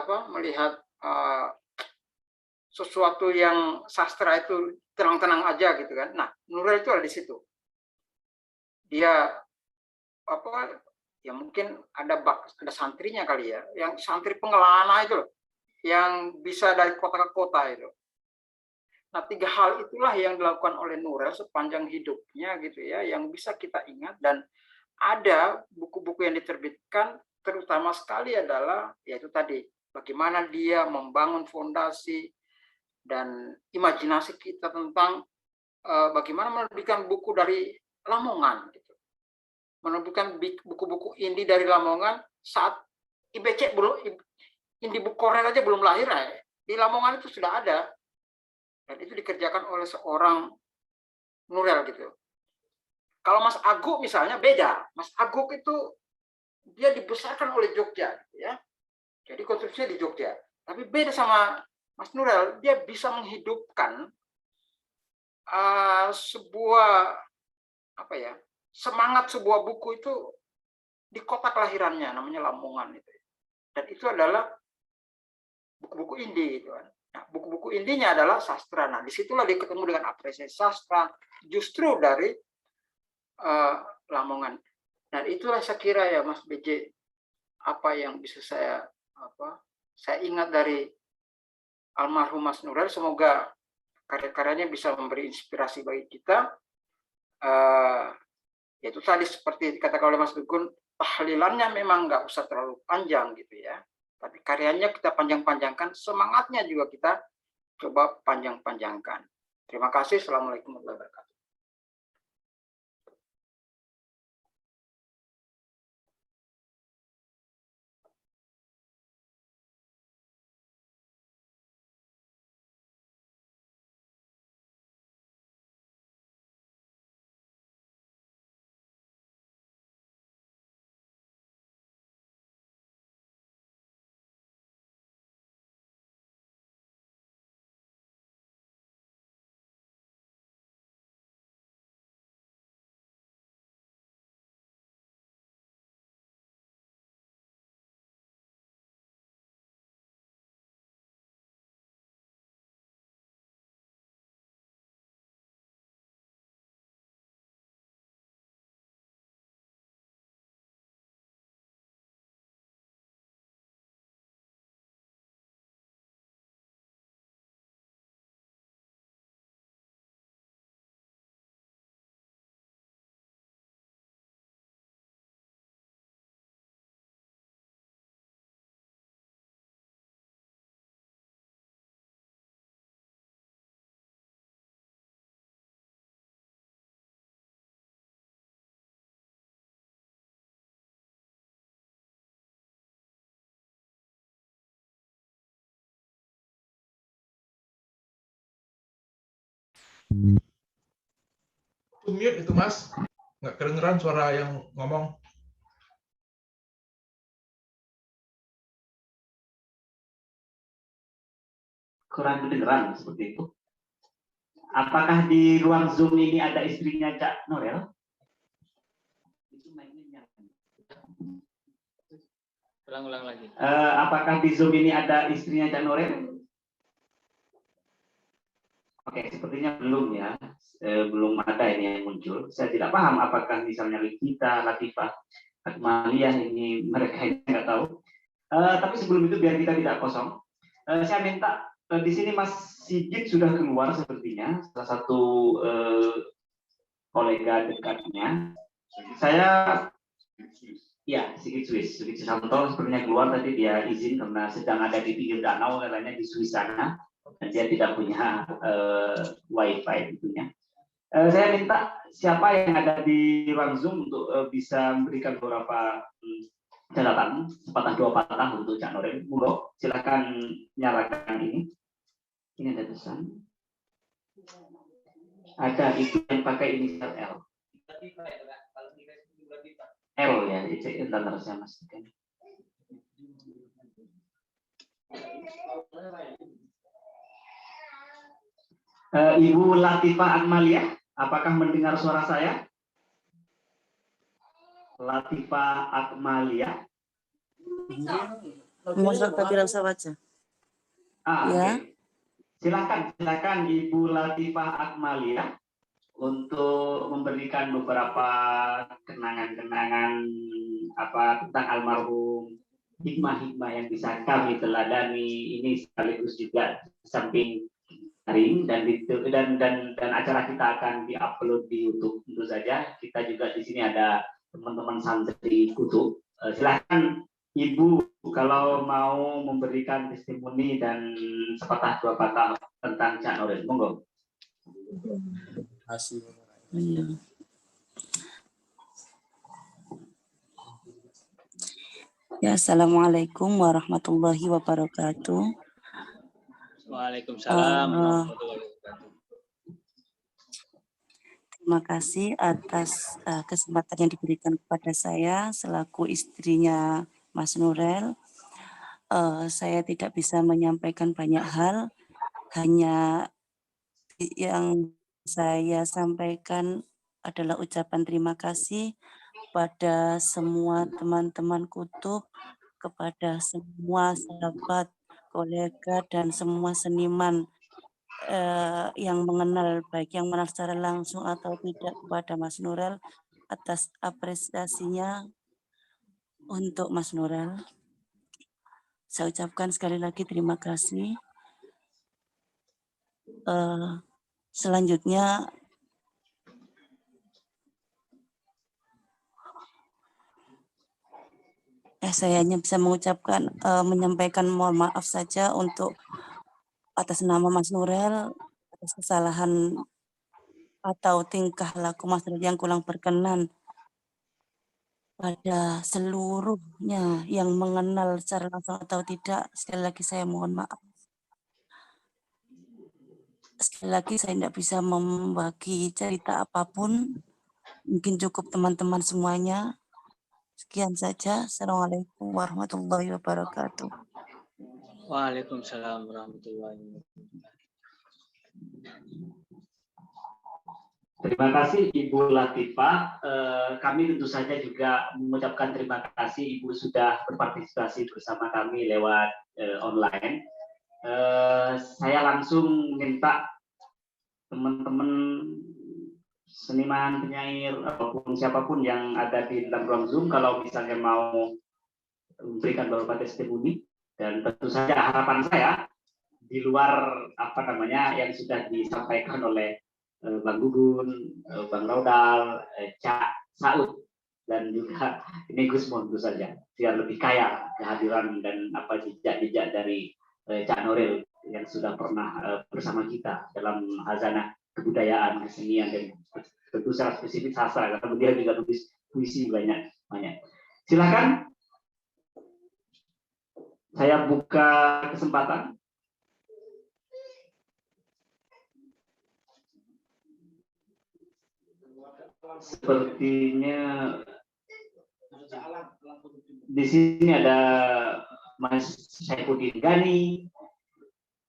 sesuatu yang sastra itu tenang-tenang aja gitu kan. Nah Nurel itu ada di situ. Dia ya mungkin ada santrinya kali ya, yang santri pengelana itu loh, yang bisa dari kota ke kota itu. Nah 3 hal itulah yang dilakukan oleh Nurel sepanjang hidupnya gitu ya, yang bisa kita ingat. Dan ada buku-buku yang diterbitkan, terutama sekali adalah yaitu tadi bagaimana dia membangun fondasi dan imajinasi kita tentang bagaimana menerbitkan buku dari Lamongan gitu. Menerbitkan buku-buku indie dari Lamongan saat IBC indie book Korea aja belum lahir ya. Di Lamongan itu sudah ada. Dan itu dikerjakan oleh seorang Nurel gitu. Kalau Mas Aguk misalnya beda. Mas Aguk itu dia dibesarkan oleh Jogja gitu ya. Jadi konstruksinya di Jogja. Tapi beda sama Mas Nurel, dia bisa menghidupkan semangat sebuah buku itu di kota kelahirannya, namanya Lamongan itu. Dan itu adalah buku-buku indie gitu kan. Nah, buku-buku indinya adalah sastra. Nah, disitulah dia ketemu dengan apresiasi sastra justru dari Lamongan. Dan itulah saya kira ya Mas BJ, apa yang bisa saya ingat dari almarhum Mas Nurel. Semoga karya-karyanya bisa memberi inspirasi bagi kita. Yaitu tadi seperti dikatakan oleh Mas Gugun, tahlilannya memang nggak usah terlalu panjang gitu ya. Tapi karyanya kita panjang-panjangkan, semangatnya juga kita coba panjang-panjangkan. Terima kasih. Assalamualaikum warahmatullahi wabarakatuh. Mute itu Mas, nggak kedengeran suara yang ngomong. kurang kedengeran seperti itu. Apakah di ruang Zoom ini ada istrinya Cak Norel? Ulang lagi. Apakah di Zoom ini ada istrinya Cak Norel? Oke, sepertinya belum ya. Belum ada ini yang muncul. Saya tidak paham apakah misalnya Likita, Latifah, Akmalia ini mereka ini nggak tahu. Tapi sebelum itu biar kita tidak kosong, saya minta di sini Mas Sigit sudah keluar sepertinya, salah satu kolega dekatnya. Saya ya Sigit Susanto sepertinya keluar tadi, dia izin karena sedang ada di pinggir danau katanya di Swiss sana dan dia tidak punya wifi tentunya. Saya minta siapa yang ada di ruang Zoom untuk bisa memberikan beberapa catatan sepatah dua patah untuk Cak Norel. Monggo, silakan nyalakan ini. Ini ada pesan. Ada itu yang pakai inisial L. L ya, itu entar saya pastikan. Ibu Latifah Akmalia, apakah mendengar suara saya? Latifah Akmalia. Masuk tapi rasa baca. Ya. Okay. Silakan Ibu Latifah Akmalia untuk memberikan beberapa kenangan-kenangan tentang almarhum, hikmah-hikmah yang bisa kami teladani. Ini sekaligus juga samping daring dan acara kita akan diupload di YouTube. Tentu saja kita juga di sini ada teman-teman santri kutub. Silakan Ibu kalau mau memberikan testimoni dan sepatah dua patah tentang Cak Norel, monggo. Ya, assalamualaikum warahmatullahi wabarakatuh. Waalaikumsalam warahmatullahi wabarakatuh. Terima kasih atas kesempatan yang diberikan kepada saya selaku istrinya Mas Norel. Saya tidak bisa menyampaikan banyak hal, hanya yang saya sampaikan adalah ucapan terima kasih pada semua teman-teman kutub, kepada semua sahabat, kolega, dan semua seniman yang mengenal, baik yang mengenal secara langsung atau tidak, kepada Mas Norel atas apresiasinya untuk Mas Norel. Saya ucapkan sekali lagi terima kasih. Selanjutnya saya hanya bisa mengucapkan menyampaikan mohon maaf saja untuk atas nama Mas Norel atas kesalahan atau tingkah laku Mas Norel yang kurang berkenan pada seluruhnya yang mengenal secara langsung atau tidak. Sekali lagi saya mohon maaf. Sekali lagi saya tidak bisa membagi cerita apapun, mungkin cukup teman-teman semuanya. Sekian saja. Assalamualaikum warahmatullahi wabarakatuh. Waalaikumsalam warahmatullahi wabarakatuh. Terima kasih Ibu Latifah. Kami tentu saja juga mengucapkan terima kasih Ibu sudah berpartisipasi bersama kami lewat online. Saya langsung minta teman-teman seniman, penyair, ataupun siapapun yang ada di dalam ruang Zoom, kalau misalnya mau memberikan beberapa testimoni, dan tentu saja harapan saya di luar yang sudah disampaikan oleh Bang Gugun, Bang Raudal, Cak Saud, dan juga ini Gusmon tentu saja, biar lebih kaya kehadiran dan jejak-jejak dari Cak Norel yang sudah pernah bersama kita dalam hazanah kebudayaan, kesenian, dan tentu secara spesifik sastra, karena dia juga tulis puisi banyak. Silakan, saya buka kesempatan. Sepertinya di sini ada Mas Saifuddin Gani,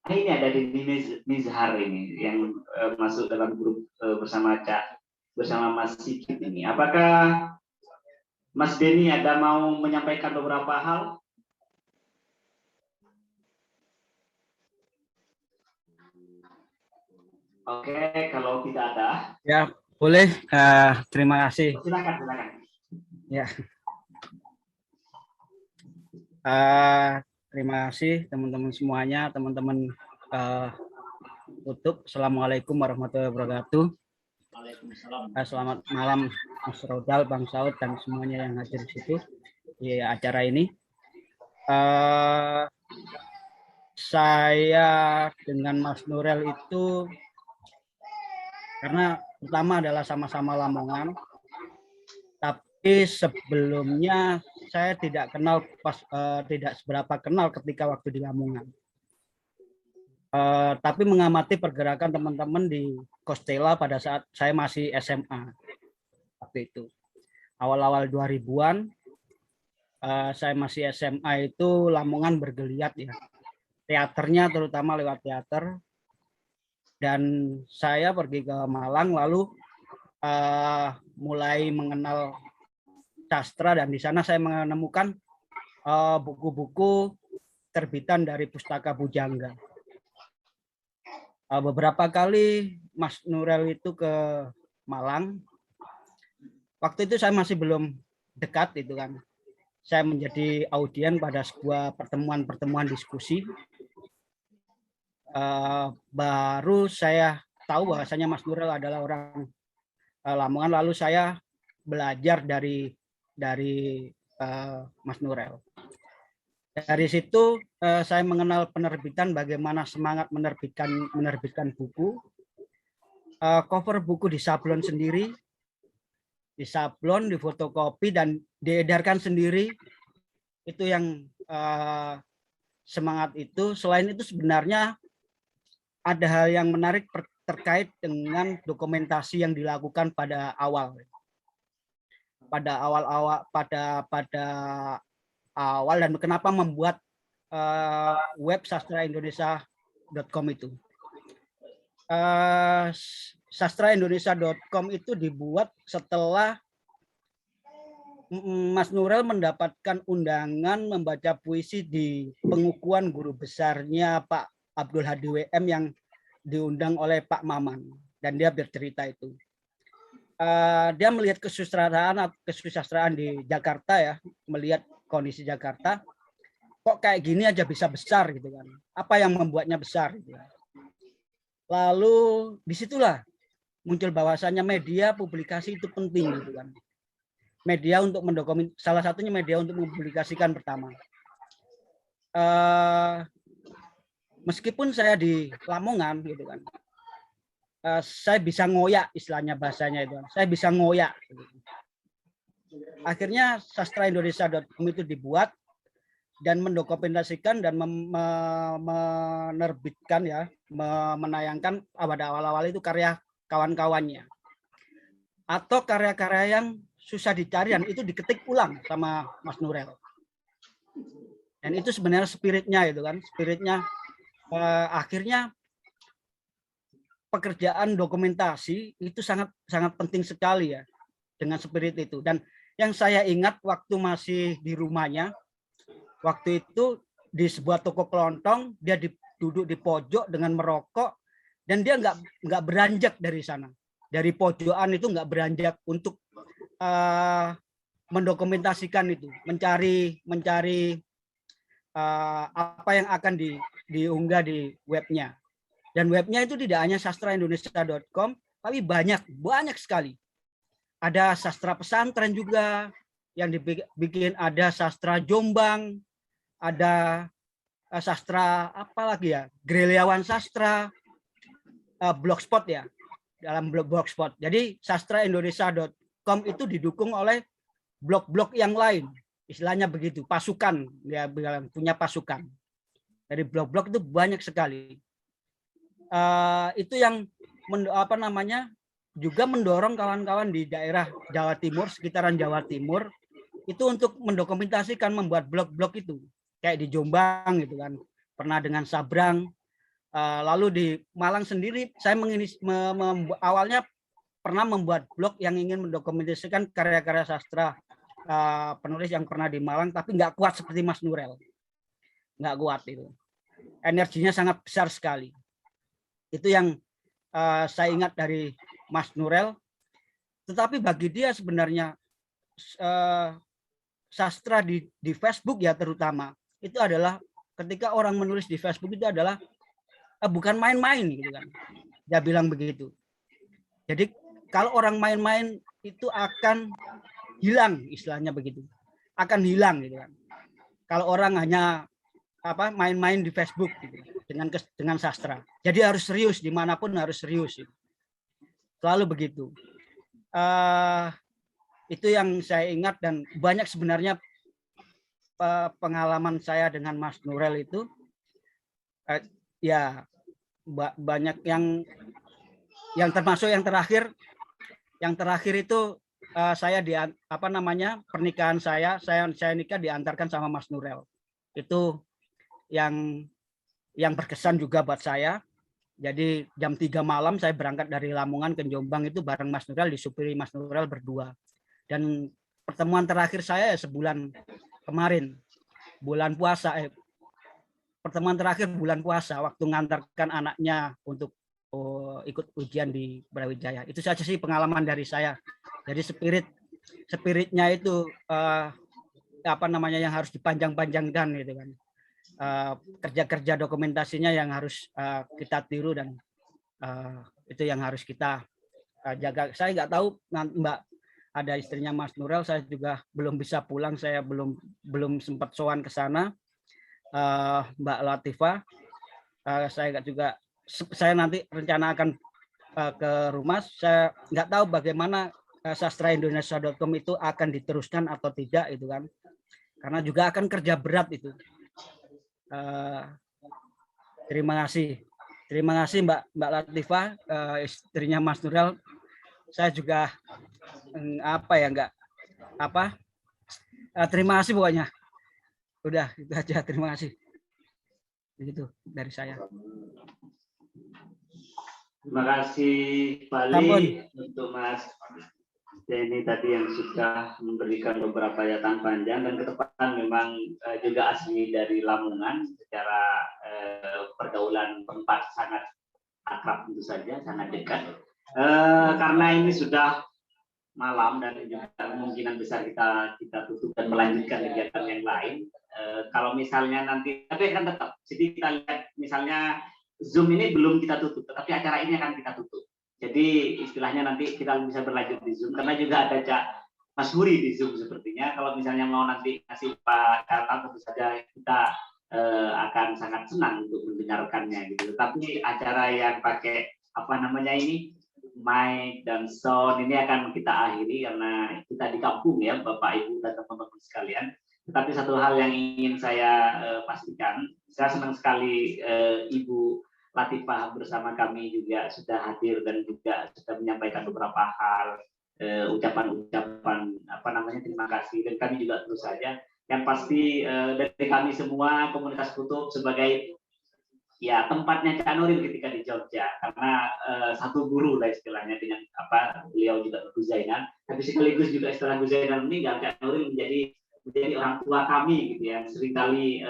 Ini ada Denny Mizhar ini yang masuk dalam grup bersama Mas Sikit ini. Apakah Mas Denny ada mau menyampaikan beberapa hal? Oke, kalau tidak ada. Ya, boleh. Terima kasih. Silakan. Ya. Terima kasih teman-teman semuanya, teman-teman YouTube. Assalamualaikum warahmatullahi wabarakatuh. Selamat malam Mas Rodal, Bang Saud, dan semuanya yang hadir di situ di acara ini. Saya dengan Mas Nurel itu karena pertama adalah sama-sama Lamongan, tapi sebelumnya saya tidak kenal tidak seberapa kenal ketika waktu di Lamongan. Tapi mengamati pergerakan teman-teman di Kostela pada saat saya masih SMA waktu itu. Awal-awal 2000-an saya masih SMA itu Lamongan bergeliat ya. Teaternya terutama lewat teater. Dan saya pergi ke Malang lalu mulai mengenal sastra, dan di sana saya menemukan buku-buku terbitan dari Pustaka Bujangga. Beberapa kali Mas Nurel itu ke Malang. Waktu itu saya masih belum dekat itu kan. Saya menjadi audien pada sebuah pertemuan diskusi. Baru saya tahu bahwasanya Mas Nurel adalah orang Lamongan, lalu saya belajar dari Mas Nurel. Dari situ saya mengenal penerbitan, bagaimana semangat menerbitkan buku. Cover buku disablon sendiri, disablon, difotokopi dan diedarkan sendiri. Itu yang semangat itu. Selain itu sebenarnya ada hal yang menarik terkait dengan dokumentasi yang dilakukan pada awal. Pada awal dan kenapa membuat web sastraindonesia.com itu. Sastraindonesia.com itu dibuat setelah Mas Nurel mendapatkan undangan membaca puisi di pengukuhan guru besarnya Pak Abdul Hadi WM yang diundang oleh Pak Maman, dan dia bercerita itu. Dia melihat kesusastraan di Jakarta ya, melihat kondisi Jakarta, kok kayak gini aja bisa besar gitu kan. Apa yang membuatnya besar gitu. Lalu disitulah muncul bahwasannya media publikasi itu penting gitu kan. Media untuk mendokumentasi, salah satunya media untuk mempublikasikan pertama. Meskipun saya di Lamongan gitu kan, saya bisa ngoyak, istilahnya bahasanya itu, saya bisa ngoyak. Gitu. Akhirnya sastraindonesia.com itu dibuat dan mendokumentasikan dan menerbitkan ya, menayangkan pada awal-awal itu karya kawan-kawannya atau karya-karya yang susah dicari dan itu diketik ulang sama Mas Nurel. Dan itu sebenarnya spiritnya itu kan, spiritnya. Akhirnya pekerjaan dokumentasi itu sangat penting sekali ya dengan spirit itu. Dan yang saya ingat waktu masih di rumahnya, waktu itu di sebuah toko kelontong, dia duduk di pojok dengan merokok dan dia nggak beranjak dari sana, dari pojokan itu nggak beranjak untuk mendokumentasikan itu, mencari apa yang akan diunggah di webnya. Dan webnya itu tidak hanya sastraindonesia.com, tapi banyak sekali. Ada sastra pesantren juga yang dibikin, ada sastra Jombang, ada sastra apa lagi ya, Gerilyawan Sastra, Blogspot ya, dalam Blogspot. Jadi sastraindonesia.com itu didukung oleh blog-blog yang lain. Istilahnya begitu, pasukan, dia punya pasukan. Dari blog-blog itu banyak sekali. Itu yang juga mendorong kawan-kawan di daerah Jawa Timur, sekitaran Jawa Timur, itu untuk mendokumentasikan, membuat blog-blog itu. Kayak di Jombang gitu kan, pernah dengan Sabrang, Lalu di Malang sendiri saya awalnya pernah membuat blog yang ingin mendokumentasikan karya-karya sastra penulis yang pernah di Malang, tapi nggak kuat seperti Mas Nurel. Nggak kuat itu. Energinya sangat besar sekali. Itu yang saya ingat dari Mas Nurel. Tetapi bagi dia sebenarnya sastra di Facebook ya terutama, itu adalah ketika orang menulis di Facebook itu adalah bukan main-main gitu kan. Dia bilang begitu. Jadi kalau orang main-main itu akan hilang, istilahnya begitu. Akan hilang gitu kan. Kalau orang hanya main-main di Facebook gitu, dengan sastra. Jadi harus serius, dimanapun harus serius. Gitu. Selalu begitu. Itu yang saya ingat, dan banyak sebenarnya pengalaman saya dengan Mas Nurel itu ya banyak yang termasuk yang terakhir itu saya pernikahan saya nikah diantarkan sama Mas Nurel. Itu yang berkesan juga buat saya. Jadi jam 3 malam saya berangkat dari Lamongan ke Jombang itu bareng Mas Nurel, disupiri Mas Nurel berdua. Dan pertemuan terakhir saya ya sebulan kemarin, bulan puasa. Pertemuan terakhir bulan puasa waktu mengantarkan anaknya untuk ikut ujian di Brawijaya. Itu saja sih pengalaman dari saya. Jadi spiritnya itu yang harus dipanjang-panjangkan gitu kan. Kerja-kerja dokumentasinya yang harus kita tiru, dan itu yang harus kita jaga. Saya nggak tahu Mbak ada istrinya Mas Nurel, saya juga belum bisa pulang, saya belum sempat sowan ke sana. Mbak Latifah, saya nanti rencana akan ke rumah. Saya nggak tahu bagaimana sastraindonesia.com itu akan diteruskan atau tidak itu kan, karena juga akan kerja berat itu. Terima kasih Mbak Latifah, istrinya Mas Nurel. Saya juga terima kasih pokoknya. Udah itu aja, terima kasih. Begitu dari saya. Terima kasih Bali untuk Mas Denny tadi yang sudah memberikan beberapa pernyataan panjang, dan ke depan memang juga asli dari Lamongan, secara pergaulan tempat sangat akrab tentu saja, sangat dekat. Karena ini sudah malam dan juga kemungkinan besar kita tutup dan melanjutkan kegiatan yang lain. Kalau misalnya nanti, tapi akan tetap. Jadi kita lihat misalnya Zoom ini belum kita tutup, tetapi acara ini akan kita tutup. Jadi istilahnya nanti kita bisa berlanjut di Zoom, karena juga ada Cak Mas Huri di Zoom sepertinya. Kalau misalnya mau nanti kasih catatan, tentu saja kita akan sangat senang untuk mendengarkannya gitu. Tapi acara yang pakai mic dan sound ini akan kita akhiri karena kita di kampung ya, Bapak Ibu dan teman-teman sekalian. Tetapi satu hal yang ingin saya pastikan, saya senang sekali Ibu Latifah bersama kami juga sudah hadir dan juga sudah menyampaikan beberapa hal, ucapan terima kasih, dan kami juga terus saja yang pasti dari kami semua komunitas Kutub sebagai ya tempatnya Cak Nuril ketika di Jogja, karena satu guru lah istilahnya dengan beliau juga Gus Zainal, tapi sekaligus juga setelah Gus Zainal meninggal, Cak Nuril menjadi orang tua kami gitu ya, seringkali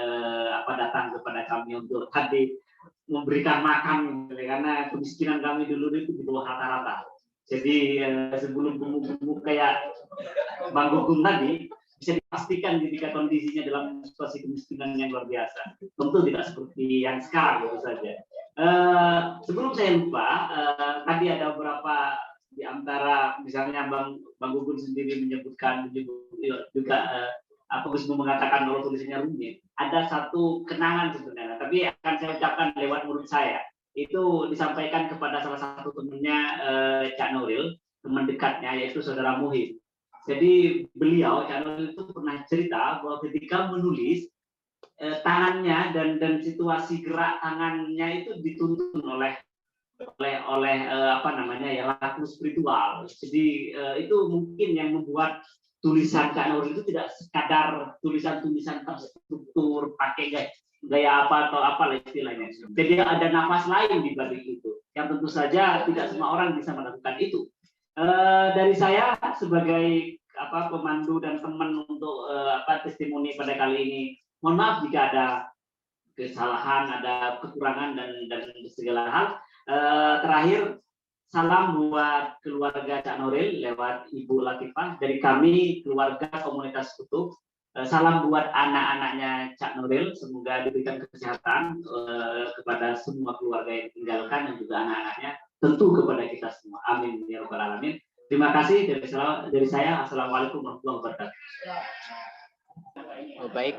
datang kepada kami untuk hadir memberikan makan gitu, karena kemiskinan kami dulu itu di bawah rata-rata. Jadi sebelum gemuk kayak Bang Gugum tadi, bisa dipastikan ketika kondisinya dalam situasi kemiskinan yang luar biasa. Tentu tidak seperti yang sekarang gitu saja. Sebelum saya lupa, tadi ada beberapa di antara misalnya Bang Gugum sendiri menyebutkan juga Gus mengatakan kalau tulisannya rumit. Ada satu kenangan sebenarnya, tapi akan saya ucapkan lewat mulut saya. Itu disampaikan kepada salah satu temannya Cak Nuril, teman dekatnya, yaitu Saudara Muhid. Jadi beliau, Cak Nuril itu pernah cerita bahwa ketika menulis, tangannya dan situasi gerak tangannya itu dituntun oleh laku spiritual. Jadi itu mungkin yang membuat tulisan Cak Nuril itu tidak sekadar tulisan-tulisan terstruktur pakai gaya apa atau apalah istilahnya. Jadi ada nafas lain di balik itu yang tentu saja tidak semua orang bisa melakukan itu. Dari saya sebagai pemandu dan teman untuk testimoni pada kali ini, mohon maaf jika ada kesalahan, ada kekurangan dan segala hal. Terakhir, salam buat keluarga Cak Nuril lewat Ibu Latifah dari kami keluarga komunitas Kutub. Salam buat anak-anaknya Cak Nuril, semoga diberikan kesehatan kepada semua keluarga yang ditinggalkan dan juga anak-anaknya, tentu kepada kita semua. Amin ya rabbal alamin. Terima kasih dari saya. Assalamualaikum warahmatullahi wabarakatuh. Oh, baik,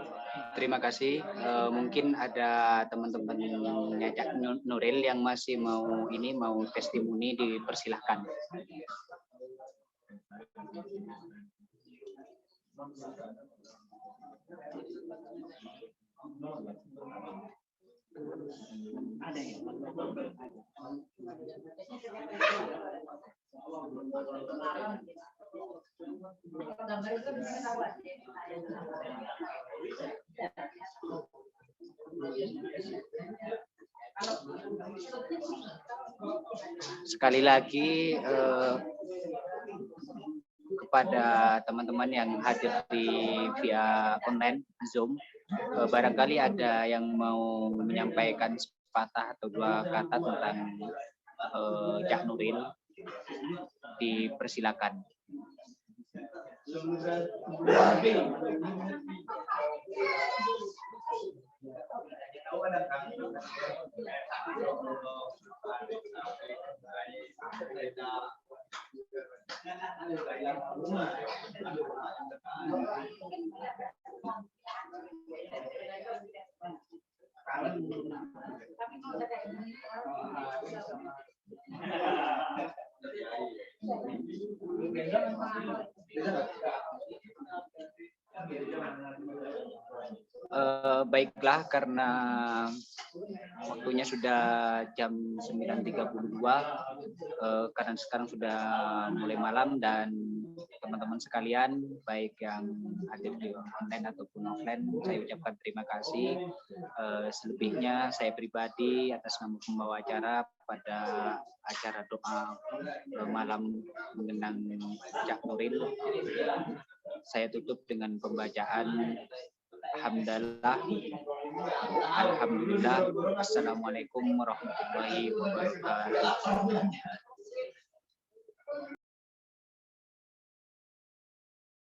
terima kasih. Mungkin ada teman-temannya Cak Nuril yang masih mau testimoni, dipersilahkan. Ada ya? Sekali lagi kepada teman-teman yang hadir via online Zoom, barangkali ada yang mau menyampaikan sepatah atau dua kata tentang Cak Nuril, dipersilakan. Baiklah, karena waktunya sudah jam 9.32, karena sekarang sudah mulai malam dan teman-teman sekalian, baik yang hadir di online ataupun offline, saya ucapkan terima kasih. Selebihnya saya pribadi atas nama pembawa acara pada acara doa malam mengenang Cak Nuril, saya tutup dengan pembacaan Alhamdulillah. Assalamualaikum warahmatullahi wabarakatuh.